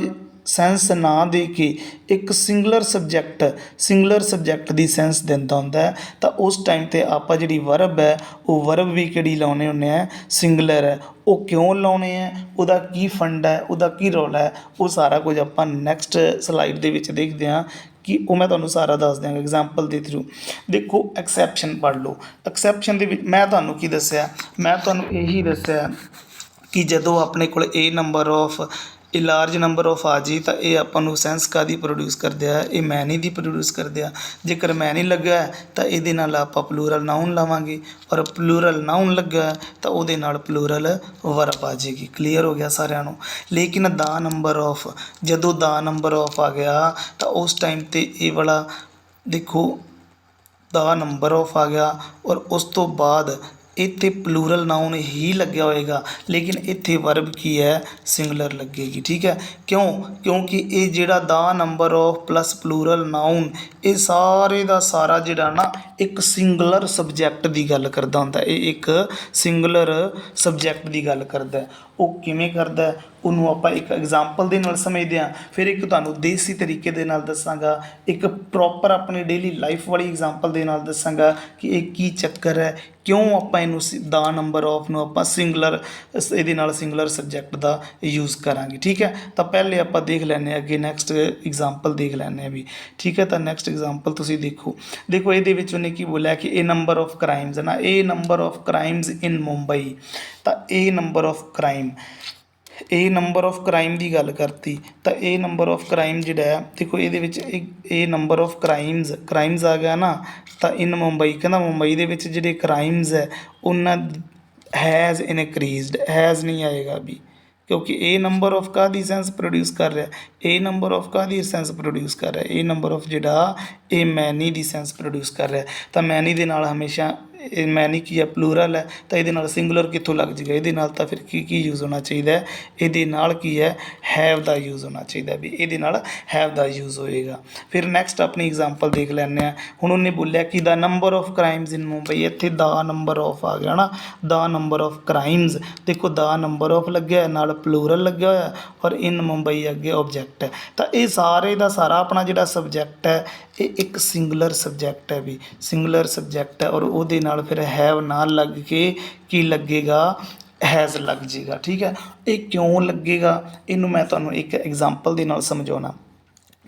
S1: ਸੈਂਸ ਨਾ ਦੇ ਕੇ ਇੱਕ ਸਿੰਗੂਲਰ ਸਬਜੈਕਟ ਦੀ ਸੈਂਸ ਦਿੰਦਾ ਹੁੰਦਾ ਹੈ। ਤਾਂ ਉਸ ਟਾਈਮ 'ਤੇ ਆਪਾਂ ਜਿਹੜੀ ਵਰਬ ਹੈ ਉਹ ਵਰਬ ਵੀ ਕਿਹੜੀ ਲਾਉਣੇ ਹੁੰਦੇ ਆ, ਸਿੰਗੂਲਰ ਹੈ। ਉਹ ਕਿਉਂ ਲਾਉਣੇ ਹੈ, ਉਹਦਾ ਕੀ ਫੰਡ ਹੈ, ਉਹਦਾ ਕੀ ਰੋਲ ਹੈ, ਉਹ ਸਾਰਾ ਕੁਝ ਆਪਾਂ ਨੈਕਸਟ ਸਲਾਈਡ ਦੇ ਵਿੱਚ ਦੇਖਦੇ ਹਾਂ ਕਿ ਉਹ ਮੈਂ ਤੁਹਾਨੂੰ ਸਾਰਾ ਦੱਸ ਦਿਆਂਗਾ ਐਗਜ਼ਾਮਪਲ ਦੇ ਥਰੂ। ਦੇਖੋ ਐਕਸੈਪਸ਼ਨ ਪੜ੍ਹ ਲਓ। ਐਕਸੈਪਸ਼ਨ ਦੇ ਵਿੱਚ ਮੈਂ ਤੁਹਾਨੂੰ ਕੀ ਦੱਸਿਆ, ਮੈਂ ਤੁਹਾਨੂੰ ਇਹੀ ਦੱਸਿਆ ਕਿ ਜਦੋਂ ਆਪਣੇ ਕੋਲ ਇਹ ਲਾਰਜ ਨੰਬਰ ਆਫ ਆ ਜੀ ਤਾਂ ਇਹ ਆਪਾਂ ਨੂੰ ਸੈਂਸ ਕਾਹਦੀ ਪ੍ਰੋਡਿਊਸ ਕਰਦੇ ਆ, ਇਹ ਮੈਨੀ ਦੀ ਪ੍ਰੋਡਿਊਸ ਕਰਦੇ ਆ। ਜੇਕਰ ਮੈਨੀ ਲੱਗਾ ਤਾਂ ਇਹਦੇ ਨਾਲ ਆਪਾਂ ਪਲੂਰਲ ਨਾਊਨ ਲਾਵਾਂਗੇ, ਔਰ ਪਲੂਰਲ ਨਾਊਨ ਲੱਗਾ ਤਾਂ ਉਹਦੇ ਨਾਲ ਪਲੂਰਲ ਵਰਬ ਆ ਜਾਏਗੀ। ਕਲੀਅਰ ਹੋ ਗਿਆ ਸਾਰਿਆਂ ਨੂੰ। ਲੇਕਿਨ ਜਦੋਂ ਦਾ ਨੰਬਰ ਆਫ ਆ ਗਿਆ ਤਾਂ ਉਸ ਟਾਈਮ 'ਤੇ ਇਹ ਵਾਲਾ ਦੇਖੋ ਦਾ ਨੰਬਰ ਆਫ ਆ ਗਿਆ ਔਰ ਉਸ ਤੋਂ ਬਾਅਦ ਇੱਥੇ ਪਲੂਰਲ ਨਾਊਨ ਹੀ ਲੱਗਿਆ ਹੋਏਗਾ, ਲੇਕਿਨ ਇੱਥੇ ਵਰਬ ਕੀ ਹੈ, ਸਿੰਗੂਲਰ ਲੱਗੇਗੀ। ਠੀਕ ਹੈ, ਕਿਉਂਕਿ ਇਹ ਜਿਹੜਾ the number of plus plural noun ਇਹ ਸਾਰੇ ਦਾ ਸਾਰਾ ਜਿਹੜਾ ਨਾ ਇੱਕ ਸਿੰਗੂਲਰ ਸਬਜੈਕਟ ਦੀ ਗੱਲ ਕਰਦਾ ਹੁੰਦਾ। ਇਹ ਇੱਕ ਸਿੰਗੂਲਰ ਸਬਜੈਕਟ ਦੀ ਗੱਲ ਕਰਦਾ। ਉਹ ਕਿਵੇਂ ਕਰਦਾ ਉਹਨੂੰ ਆਪਾਂ ਇੱਕ ਐਗਜ਼ਾਮਪਲ ਦੇ ਨਾਲ ਸਮਝਦੇ ਹਾਂ, ਫਿਰ ਇੱਕ ਤੁਹਾਨੂੰ ਦੇਸੀ ਤਰੀਕੇ ਦੇ ਨਾਲ ਦੱਸਾਂਗਾ, ਇੱਕ ਪ੍ਰੋਪਰ ਆਪਣੀ ਡੇਲੀ ਲਾਈਫ ਵਾਲੀ ਐਗਜ਼ਾਮਪਲ ਦੇ ਨਾਲ ਦੱਸਾਂਗਾ ਕਿ ਇਹ ਕੀ ਚੱਕਰ ਹੈ, ਕਿਉਂ ਆਪਾਂ ਇਹਨੂੰ ਦਾ ਨੰਬਰ ਆਫ ਨੂੰ ਆਪਾਂ ਇਹਦੇ ਨਾਲ ਸਿੰਗੂਲਰ ਸਬਜੈਕਟ ਦਾ ਯੂਜ਼ ਕਰਾਂਗੇ। ਠੀਕ ਹੈ, ਤਾਂ ਪਹਿਲੇ ਆਪਾਂ ਦੇਖ ਲੈਂਦੇ ਹਾਂ ਅੱਗੇ ਨੈਕਸਟ ਐਗਜ਼ਾਮਪਲ ਦੇਖ ਲੈਂਦੇ ਹਾਂ ਵੀ। ਠੀਕ ਹੈ, ਤਾਂ ਨੈਕਸਟ ਐਗਜ਼ਾਮਪਲ ਤੁਸੀਂ ਦੇਖੋ ਇਹਦੇ ਵਿੱਚ ਉਹਨੇ ਕੀ ਬੋਲਿਆ ਕਿ ਇਹ ਨੰਬਰ ਆਫ ਕ੍ਰਾਈਮਸ ਹੈ ਨਾ, ਇਹ ਨੰਬਰ ਆਫ ਕ੍ਰਾਈਮਸ ਇਨ ਮੁੰਬਈ। ਤਾਂ ਇਹ ਨੰਬਰ ਆਫ ਕ੍ਰਾਈਮ ਦੀ ਗੱਲ ਕਰਤੀ ਤਾਂ ਇਹ ਨੰਬਰ ਆਫ ਕ੍ਰਾਈਮ ਜਿਹੜਾ ਹੈ ਦੇਖੋ ਇਹਦੇ ਵਿੱਚ ਇਹ ਨੰਬਰ ਆਫ ਕ੍ਰਾਈਮਸ ਆ ਗਿਆ ਨਾ। ਤਾਂ ਇਨ ਮੁੰਬਈ ਕਹਿੰਦਾ ਮੁੰਬਈ ਦੇ ਵਿੱਚ ਜਿਹੜੇ ਕ੍ਰਾਈਮਸ ਹੈ ਉਹਨਾਂ ਹੈਜ਼ ਇਨਕਰੀਜ਼ਡ, ਹੈਜ਼ ਨਹੀਂ ਆਏਗਾ ਵੀ, ਕਿਉਂਕਿ ਇਹ ਨੰਬਰ ਆਫ ਕਾਹਦੀ ਸੈਂਸ ਪ੍ਰੋਡਿਊਸ ਕਰ ਰਿਹਾ, ਇਹ ਨੰਬਰ ਆਫ ਕਾਹਦੀ ਸੈਂਸ ਪ੍ਰੋਡਿਊਸ ਕਰ ਰਿਹਾ, ਇਹ ਨੰਬਰ ਆਫ ਜਿਹੜਾ ਇਹ ਮੈਨੀ ਦੀ ਸੈਂਸ ਪ੍ਰੋਡਿਊਸ ਕਰ ਰਿਹਾ। ਤਾਂ ਮੈਨੀ ਦੇ ਨਾਲ ਹਮੇਸ਼ਾ ਮੈਨੀ ਕੀ ਹੈ ਪਲੂਰਲ ਹੈ, ਤਾਂ ਇਹਦੇ ਨਾਲ ਸਿੰਗੂਲਰ ਕਿੱਥੋਂ ਲੱਗ ਜਾਏਗਾ, ਇਹਦੇ ਨਾਲ ਤਾਂ ਫਿਰ ਕੀ ਯੂਜ਼ ਹੋਣਾ ਚਾਹੀਦਾ ਹੈ, ਇਹਦੇ ਨਾਲ ਕੀ ਹੈ ਹੈਵ ਦਾ ਯੂਜ਼ ਹੋਣਾ ਚਾਹੀਦਾ ਵੀ ਇਹਦੇ ਨਾਲ ਹੈਵ ਦਾ ਯੂਜ਼ ਹੋਏਗਾ। ਫਿਰ ਨੈਕਸਟ ਆਪਣੀ ਐਗਜ਼ਾਮਪਲ ਦੇਖ ਲੈਂਦੇ ਹਾਂ। ਹੁਣ ਉਹਨੇ ਬੋਲਿਆ ਕਿ ਦਾ ਨੰਬਰ ਆਫ ਕ੍ਰਾਈਮਸ ਇਨ ਮੁੰਬਈ, ਇੱਥੇ ਦਾ ਨੰਬਰ ਆਫ ਆ ਗਿਆ ਨਾ, ਦਾ ਨੰਬਰ ਆਫ ਕ੍ਰਾਈਮਸ, ਦੇਖੋ ਦਾ ਨੰਬਰ ਆਫ ਲੱਗਿਆ ਨਾਲ ਪਲੂਰਲ ਲੱਗਿਆ ਹੋਇਆ ਔਰ ਇਨ ਮੁੰਬਈ ਅੱਗੇ ਆਬਜੈਕਟ ਹੈ। ਤਾਂ ਇਹ ਸਾਰੇ ਦਾ ਸਾਰਾ ਆਪਣਾ ਜਿਹੜਾ ਸਬਜੈਕਟ ਹੈ ਇਹ ਇੱਕ ਸਿੰਗੂਲਰ ਸਬਜੈਕਟ ਹੈ ਵੀ ਸਿੰਗੂਲਰ ਸਬਜੈਕਟ ਹੈ ਔਰ ਉਹਦੇ ਨਾਲ ਫਿਰ ਹੈਵ ਨਾਲ ਲੱਗ ਕੇ ਕੀ ਲੱਗੇਗਾ ਹੈਜ਼ ਲੱਗ ਜਾਏਗਾ। ਠੀਕ ਹੈ, ਇਹ ਕਿਉਂ ਲੱਗੇਗਾ ਇਹਨੂੰ ਮੈਂ ਤੁਹਾਨੂੰ ਇੱਕ ਐਗਜ਼ਾਮਪਲ ਦੇ ਨਾਲ ਸਮਝਾਉਣਾ।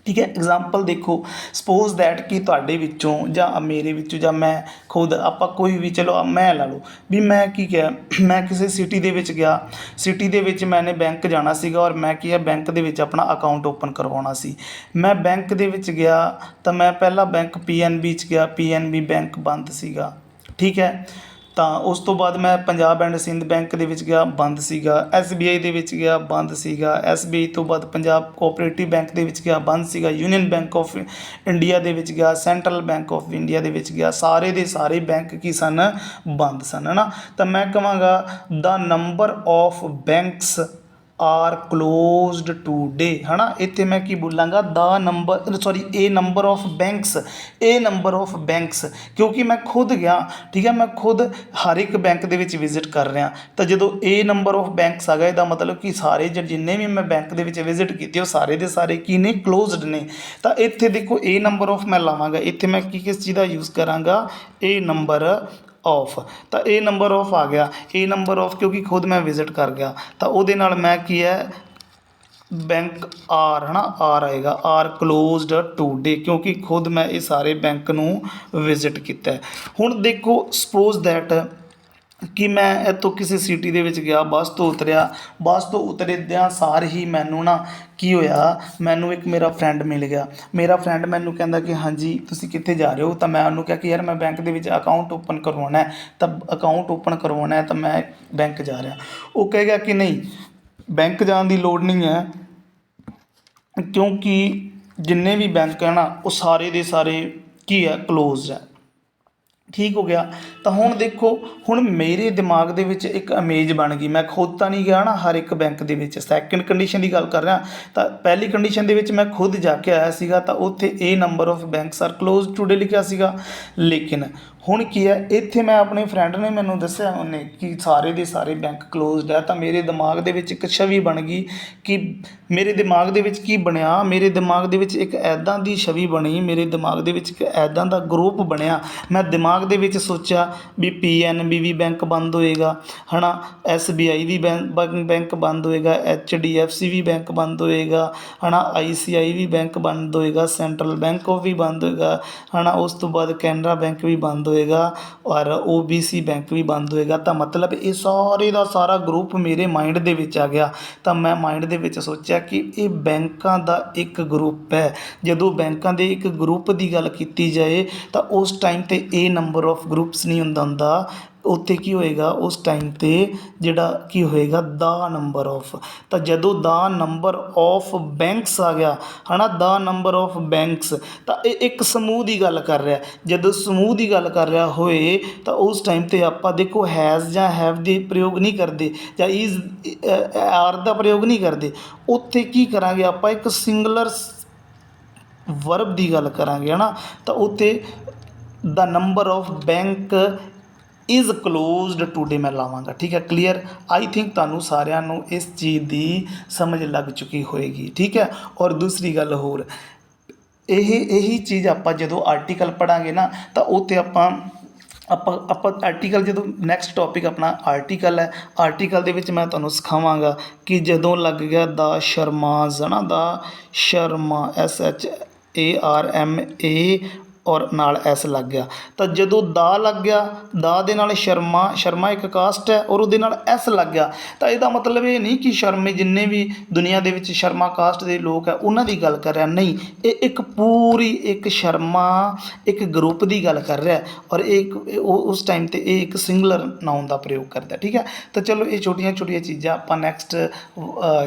S1: ਠੀਕ ਹੈ, ਐਗਜ਼ਾਮਪਲ ਦੇਖੋ, ਸਪੋਜ਼ ਦੈਟ ਕਿ ਤੁਹਾਡੇ ਵਿੱਚੋਂ ਜਾਂ ਮੇਰੇ ਵਿੱਚੋਂ ਜਾਂ ਮੈਂ ਖੁਦ ਆਪਾਂ ਕੋਈ ਵੀ ਚਲੋ ਮੈਂ ਲਾ ਲਓ ਵੀ ਮੈਂ ਕੀ ਕਿਹਾ ਮੈਂ ਕਿਸੇ ਸਿਟੀ ਦੇ ਵਿੱਚ ਗਿਆ, ਸਿਟੀ ਦੇ ਵਿੱਚ ਮੈਨੇ ਬੈਂਕ ਜਾਣਾ ਸੀਗਾ ਔਰ ਮੈਂ ਕੀ ਹੈ ਬੈਂਕ ਦੇ ਵਿੱਚ ਆਪਣਾ ਅਕਾਊਂਟ ਓਪਨ ਕਰਵਾਉਣਾ ਸੀ। ਮੈਂ ਬੈਂਕ ਦੇ ਵਿੱਚ ਗਿਆ ਤਾਂ ਮੈਂ ਪਹਿਲਾ ਬੈਂਕ PNB 'ਚ ਗਿਆ, PNB ਬੈਂਕ ਬੰਦ ਸੀਗਾ। ਠੀਕ ਹੈ, ਤਾਂ ਉਸ ਤੋਂ ਬਾਅਦ ਮੈਂ ਪੰਜਾਬ ਐਂਡ ਸਿੰਧ ਬੈਂਕ ਦੇ ਵਿੱਚ ਗਿਆ, ਬੰਦ ਸੀਗਾ। SBI ਦੇ ਵਿੱਚ ਗਿਆ, ਬੰਦ ਸੀਗਾ। SBI ਤੋਂ ਬਾਅਦ ਪੰਜਾਬ ਕੋਆਪਰੇਟਿਵ ਬੈਂਕ ਦੇ ਵਿੱਚ ਗਿਆ, ਬੰਦ ਸੀਗਾ। ਯੂਨੀਅਨ ਬੈਂਕ ਆਫ ਇੰਡੀਆ ਦੇ ਵਿੱਚ ਗਿਆ, ਸੈਂਟਰਲ ਬੈਂਕ ਆਫ ਇੰਡੀਆ ਦੇ ਵਿੱਚ ਗਿਆ, ਸਾਰੇ ਦੇ ਸਾਰੇ ਬੈਂਕ ਕੀ ਸਨ ਬੰਦ ਸਨ, ਹੈ ਨਾ। ਤਾਂ ਮੈਂ ਕਹਾਂਗਾ the number of banks are closed today, ਹੈ ਨਾ। ਇੱਥੇ ਮੈਂ ਕੀ ਬੋਲਾਂਗਾ ਦਾ ਨੰਬਰ ਸੌਰੀ ਇਹ ਨੰਬਰ ਆਫ ਬੈਂਕਸ, ਇਹ ਨੰਬਰ ਆਫ ਬੈਂਕਸ, ਕਿਉਂਕਿ ਮੈਂ ਖੁਦ ਗਿਆ। ਠੀਕ ਹੈ, ਮੈਂ ਖੁਦ ਹਰ ਇੱਕ ਬੈਂਕ ਦੇ ਵਿੱਚ ਵਿਜ਼ਿਟ ਕਰ ਰਿਹਾ। ਤਾਂ ਜਦੋਂ ਇਹ ਨੰਬਰ ਆਫ ਬੈਂਕਸ ਆ ਗਿਆ ਇਹਦਾ ਮਤਲਬ ਕਿ ਸਾਰੇ ਜਿੰਨੇ ਵੀ ਮੈਂ ਬੈਂਕ ਦੇ ਵਿੱਚ ਵਿਜ਼ਿਟ ਕੀਤੇ ਉਹ ਸਾਰੇ ਦੇ ਸਾਰੇ ਕੀ ਨੇ ਕਲੋਜ਼ਡ ਨੇ। ਤਾਂ ਇੱਥੇ ਦੇਖੋ ਇਹ ਨੰਬਰ ਆਫ ਮੈਂ ਲਾਵਾਂਗਾ, ਇੱਥੇ ਮੈਂ ਕਿਸ ਚੀਜ਼ ਦਾ ਯੂਜ਼ ਕਰਾਂਗਾ ਇਹ ਨੰਬਰ ਆਫ। ਤਾਂ ਇਹ ਨੰਬਰ ਆਫ ਆ ਗਿਆ, ਇਹ ਨੰਬਰ ਆਫ ਕਿਉਂਕਿ ਖੁਦ ਮੈਂ ਵਿਜ਼ਿਟ ਕਰ ਗਿਆ ਤਾਂ ਉਹਦੇ ਨਾਲ ਮੈਂ ਕੀ ਹੈ ਬੈਂਕ ਆਰ, ਹੈ ਨਾ, ਆਰ ਆਏਗਾ, ਆਰ ਕਲੋਜ਼ਡ ਟੂਡੇ ਕਿਉਂਕਿ ਖੁਦ ਮੈਂ ਇਹ ਸਾਰੇ ਬੈਂਕ ਨੂੰ ਵਿਜ਼ਿਟ ਕੀਤਾ। ਹੁਣ ਦੇਖੋ ਸਪੋਜ਼ ਦੈਟ ਕਿ ਮੈਂ ਇੱਥੋਂ ਕਿਸੇ ਸਿਟੀ ਦੇ ਵਿੱਚ ਗਿਆ, ਬੱਸ ਤੋਂ ਉਤਰਿਆ, ਬੱਸ ਤੋਂ ਉਤਰਦਿਆਂ ਸਾਰ ਹੀ ਮੈਨੂੰ ਨਾ ਕੀ ਹੋਇਆ, ਮੈਨੂੰ ਇੱਕ ਮੇਰਾ ਫਰੈਂਡ ਮਿਲ ਗਿਆ। ਮੇਰਾ ਫਰੈਂਡ ਮੈਨੂੰ ਕਹਿੰਦਾ ਕਿ ਹਾਂਜੀ ਤੁਸੀਂ ਕਿੱਥੇ ਜਾ ਰਹੇ ਹੋ। ਤਾਂ ਮੈਂ ਉਹਨੂੰ ਕਿਹਾ ਕਿ ਯਾਰ ਮੈਂ ਬੈਂਕ ਦੇ ਵਿੱਚ ਅਕਾਊਂਟ ਓਪਨ ਕਰਵਾਉਣਾ, ਤਾਂ ਅਕਾਊਂਟ ਓਪਨ ਕਰਵਾਉਣਾ ਤਾਂ ਮੈਂ ਬੈਂਕ ਜਾ ਰਿਹਾ। ਉਹ ਕਹੇਗਾ ਕਿ ਨਹੀਂ ਬੈਂਕ ਜਾਣ ਦੀ ਲੋੜ ਨਹੀਂ ਹੈ ਕਿਉਂਕਿ ਜਿੰਨੇ ਵੀ ਬੈਂਕ ਹੈ ਨਾ ਉਹ ਸਾਰੇ ਦੇ ਸਾਰੇ ਕੀ ਹੈ ਕਲੋਜ਼ਡ ਹੈ। ਠੀਕ ਹੋ ਗਿਆ। ਤਾਂ ਹੁਣ ਦੇਖੋ ਹੁਣ ਮੇਰੇ ਦਿਮਾਗ ਦੇ ਵਿੱਚ ਇੱਕ ਇਮੇਜ ਬਣ ਗਈ, ਮੈਂ ਖੁਦ ਤਾਂ ਨਹੀਂ ਗਿਆ ਨਾ ਹਰ ਇੱਕ ਬੈਂਕ ਦੇ ਵਿੱਚ। ਸੈਕਿੰਡ ਕੰਡੀਸ਼ਨ ਦੀ ਗੱਲ ਕਰ ਰਿਹਾ ਤਾਂ ਪਹਿਲੀ ਕੰਡੀਸ਼ਨ ਦੇ ਵਿੱਚ ਮੈਂ ਖੁਦ ਜਾ ਕੇ ਆਇਆ ਸੀਗਾ ਤਾਂ ਉੱਥੇ ਇਹ number of banks are close today ਲਿਖਿਆ ਸੀਗਾ। ਲੇਕਿਨ ਹੁਣ ਕੀ ਹੈ ਇੱਥੇ ਮੈਂ ਆਪਣੇ ਫਰੈਂਡ ਨੇ ਮੈਨੂੰ ਦੱਸਿਆ ਉਹਨੇ ਕਿ ਸਾਰੇ ਦੇ ਸਾਰੇ ਬੈਂਕ ਕਲੋਜ਼ਡ ਹੈ। ਤਾਂ ਮੇਰੇ ਦਿਮਾਗ ਦੇ ਵਿੱਚ ਇੱਕ ਛਵੀ ਬਣ ਗਈ ਕਿ ਮੇਰੇ ਦਿਮਾਗ ਦੇ ਵਿੱਚ ਕੀ ਬਣਿਆ, ਮੇਰੇ ਦਿਮਾਗ ਦੇ ਵਿੱਚ ਇੱਕ ਐਦਾਂ ਦੀ ਛਵੀ ਬਣੀ, ਮੇਰੇ ਦਿਮਾਗ ਦੇ ਵਿੱਚ ਇੱਕ ਐਦਾਂ ਦਾ ਗਰੁੱਪ ਬਣਿਆ। ਮੈਂ ਦਿਮਾਗ ਦੇ ਵਿੱਚ ਸੋਚਿਆ ਵੀ PNB ਵੀ ਬੈਂਕ ਬੰਦ ਹੋਏਗਾ, ਹੈ ਨਾ, SBI ਵੀ ਬੈਂਕ ਬੰਦ ਹੋਏਗਾ, HDFC ਵੀ ਬੈਂਕ ਬੰਦ ਹੋਏਗਾ, ਹੈ ਨਾ, ICI ਵੀ ਬੈਂਕ ਬੰਦ ਹੋਏਗਾ, ਸੈਂਟਰਲ ਬੈਂਕ ਆਫ ਵੀ ਬੰਦ ਹੋਏਗਾ, ਹੈ ਨਾ, ਉਸ ਤੋਂ ਬਾਅਦ ਕੈਨਰਾ ਬੈਂਕ ਵੀ ਬੰਦ ਹੋਏਗਾ ਔਰ OBC ਬੈਂਕ ਵੀ ਬੰਦ ਹੋਏਗਾ। ਤਾਂ ਮਤਲਬ ਇਹ ਸਾਰੇ ਦਾ ਸਾਰਾ ਗਰੁੱਪ ਮੇਰੇ ਮਾਈਂਡ ਦੇ ਵਿੱਚ ਆ ਗਿਆ। ਤਾਂ ਮੈਂ ਮਾਈਂਡ ਦੇ ਵਿੱਚ ਸੋਚਿਆ ਕਿ ਇਹ ਬੈਂਕਾਂ ਦਾ ਇੱਕ ਗਰੁੱਪ ਹੈ। ਜਦੋਂ ਬੈਂਕਾਂ ਦੇ ਇੱਕ ਗਰੁੱਪ ਦੀ ਗੱਲ ਕੀਤੀ ਜਾਏ ਤਾਂ ਉਸ ਟਾਈਮ 'ਤੇ ਇਹ ਨੰਬਰ ਆਫ ਗਰੁੱਪਸ ਨਹੀਂ ਹੁੰਦਾ, ਉੱਥੇ ਕੀ ਹੋਏਗਾ ਉਸ ਟਾਈਮ 'ਤੇ ਜਿਹੜਾ ਕੀ ਹੋਏਗਾ ਦਾ ਨੰਬਰ ਆਫ। ਤਾਂ ਜਦੋਂ ਦਾ ਨੰਬਰ ਆਫ ਬੈਂਕਸ ਆ ਗਿਆ, ਹੈ ਨਾ, ਦਾ ਨੰਬਰ ਆਫ ਬੈਂਕਸ, ਤਾਂ ਇਹ ਇੱਕ ਸਮੂਹ ਦੀ ਗੱਲ ਕਰ ਰਿਹਾ। ਜਦੋਂ ਸਮੂਹ ਦੀ ਗੱਲ ਕਰ ਰਿਹਾ ਹੋਏ ਤਾਂ ਉਸ ਟਾਈਮ 'ਤੇ ਆਪਾਂ ਦੇਖੋ ਹੈਜ਼ ਜਾਂ ਹੈਵ ਦੇ ਪ੍ਰਯੋਗ ਨਹੀਂ ਕਰਦੇ ਜਾਂ ਇਜ਼ ਆਰ ਦਾ ਪ੍ਰਯੋਗ ਨਹੀਂ ਕਰਦੇ। ਉੱਥੇ ਕੀ ਕਰਾਂਗੇ ਆਪਾਂ ਇੱਕ ਸਿੰਗੂਲਰ ਵਰਬ ਦੀ ਗੱਲ ਕਰਾਂਗੇ, ਹੈ ਨਾ। ਤਾਂ ਉੱਥੇ the number of bank is closed today ਮੈਂ ਲਾਵਾਂਗਾ। ਠੀਕ ਹੈ, ਕਲੀਅਰ। ਆਈ ਥਿੰਕ ਤੁਹਾਨੂੰ ਸਾਰਿਆਂ ਨੂੰ ਇਸ ਚੀਜ਼ ਦੀ ਸਮਝ ਲੱਗ ਚੁੱਕੀ ਹੋਏਗੀ। ਠੀਕ ਹੈ, ਔਰ ਦੂਸਰੀ ਗੱਲ ਹੋਰ ਇਹੀ ਚੀਜ਼ ਆਪਾਂ ਜਦੋਂ ਆਰਟੀਕਲ ਪੜ੍ਹਾਂਗੇ ਨਾ ਤਾਂ ਉੱਥੇ ਆਪਾਂ ਆਰਟੀਕਲ ਜਦੋਂ ਨੈਕਸਟ ਟੋਪਿਕ ਆਪਣਾ ਆਰਟੀਕਲ ਹੈ। ਆਰਟੀਕਲ ਦੇ ਵਿੱਚ ਮੈਂ ਤੁਹਾਨੂੰ ਸਿਖਾਵਾਂਗਾ ਕਿ ਜਦੋਂ ਲੱਗ ਗਿਆ ਦਾ ਸ਼ਰਮਾਜ਼, ਹੈ ਨਾ, ਦਾ ਸ਼ਰਮਾ SHARMA ਔਰ ਨਾਲ ਐਸ ਲੱਗ ਗਿਆ। ਤਾਂ ਜਦੋਂ ਦਾ ਲੱਗ ਗਿਆ, ਦਾ ਦੇ ਨਾਲ ਸ਼ਰਮਾ ਇੱਕ ਕਾਸਟ ਹੈ ਔਰ ਉਹਦੇ ਨਾਲ ਐਸ ਲੱਗ ਗਿਆ। ਤਾਂ ਇਹਦਾ ਮਤਲਬ ਇਹ ਨਹੀਂ ਕਿ ਸ਼ਰਮੇ ਜਿੰਨੇ ਵੀ ਦੁਨੀਆ ਦੇ ਵਿੱਚ ਸ਼ਰਮਾ ਕਾਸਟ ਦੇ ਲੋਕ ਹੈ ਉਹਨਾਂ ਦੀ ਗੱਲ ਕਰ ਰਿਹਾ, ਨਹੀਂ, ਇਹ ਇੱਕ ਪੂਰੀ ਇੱਕ ਸ਼ਰਮਾ ਇੱਕ ਗਰੁੱਪ ਦੀ ਗੱਲ ਕਰ ਰਿਹਾ ਔਰ ਇਹ ਉਸ ਟਾਈਮ 'ਤੇ ਇਹ ਇੱਕ ਸਿੰਗੂਲਰ ਨਾਊਨ ਦਾ ਪ੍ਰਯੋਗ ਕਰਦਾ। ਠੀਕ ਹੈ, ਤਾਂ ਚਲੋ ਇਹ ਛੋਟੀਆਂ ਛੋਟੀਆਂ ਚੀਜ਼ਾਂ ਆਪਾਂ ਨੈਕਸਟ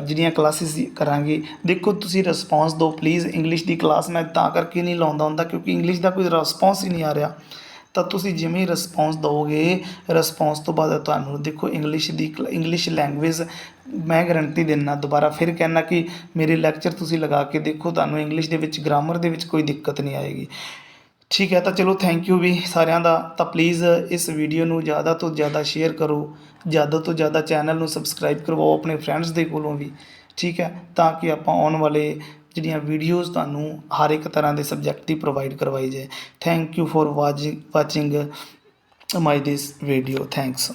S1: ਜਿਹੜੀਆਂ ਕਲਾਸਿਸ ਕਰਾਂਗੇ। ਦੇਖੋ ਤੁਸੀਂ ਰਿਸਪੌਂਸ ਦਿਓ ਪਲੀਜ਼। ਇੰਗਲਿਸ਼ ਦੀ ਕਲਾਸ ਮੈਂ ਤਾਂ ਕਰਕੇ ਨਹੀਂ ਲਾਉਂਦਾ ਹੁੰਦਾ ਕਿਉਂਕਿ ਇੰਗਲਿਸ਼ ਦਾ ਕੋਈ ਰਿਸਪੌਂਸ ਹੀ ਨਹੀਂ ਆ ਰਿਹਾ। ਤਾਂ ਤੁਸੀਂ ਜਿਵੇਂ ਹੀ ਰਿਸਪੌਂਸ ਦਿਓਗੇ, ਰਿਸਪੌਂਸ ਤੋਂ ਬਾਅਦ ਤੁਹਾਨੂੰ ਦੇਖੋ ਇੰਗਲਿਸ਼ ਲੈਂਗੁਏਜ ਮੈਂ ਗਰੰਟੀ ਦਿੰਦਾ, ਦੁਬਾਰਾ ਫਿਰ ਕਹਿੰਦਾ ਕਿ ਮੇਰੇ ਲੈਕਚਰ ਤੁਸੀਂ ਲਗਾ ਕੇ ਦੇਖੋ, ਤੁਹਾਨੂੰ ਇੰਗਲਿਸ਼ ਦੇ ਵਿੱਚ ਗ੍ਰਾਮਰ ਦੇ ਵਿੱਚ ਕੋਈ ਦਿੱਕਤ ਨਹੀਂ ਆਏਗੀ। ਠੀਕ ਹੈ, ਤਾਂ ਚਲੋ ਥੈਂਕ ਯੂ ਵੀ ਸਾਰਿਆਂ ਦਾ। ਤਾਂ ਪਲੀਜ਼ ਇਸ ਵੀਡੀਓ ਨੂੰ ਜ਼ਿਆਦਾ ਤੋਂ ਜ਼ਿਆਦਾ ਸ਼ੇਅਰ ਕਰੋ, ਜ਼ਿਆਦਾ ਤੋਂ ਜ਼ਿਆਦਾ ਚੈਨਲ ਨੂੰ ਸਬਸਕ੍ਰਾਈਬ ਕਰਵਾਓ ਆਪਣੇ ਫਰੈਂਡਸ ਦੇ ਕੋਲੋਂ ਵੀ। ਠੀਕ ਹੈ, ਤਾਂ ਕਿ ਆਪਾਂ ਆਉਣ ਵਾਲੇ ਜਿਹੜੀਆਂ ਵੀਡੀਓਜ਼ ਤੁਹਾਨੂੰ ਹਰ ਇੱਕ ਤਰ੍ਹਾਂ ਦੇ ਸਬਜੈਕਟ ਦੀ ਪ੍ਰੋਵਾਈਡ ਕਰਵਾਈ ਜਾਏ। Thank you for watching my this video. Thanks.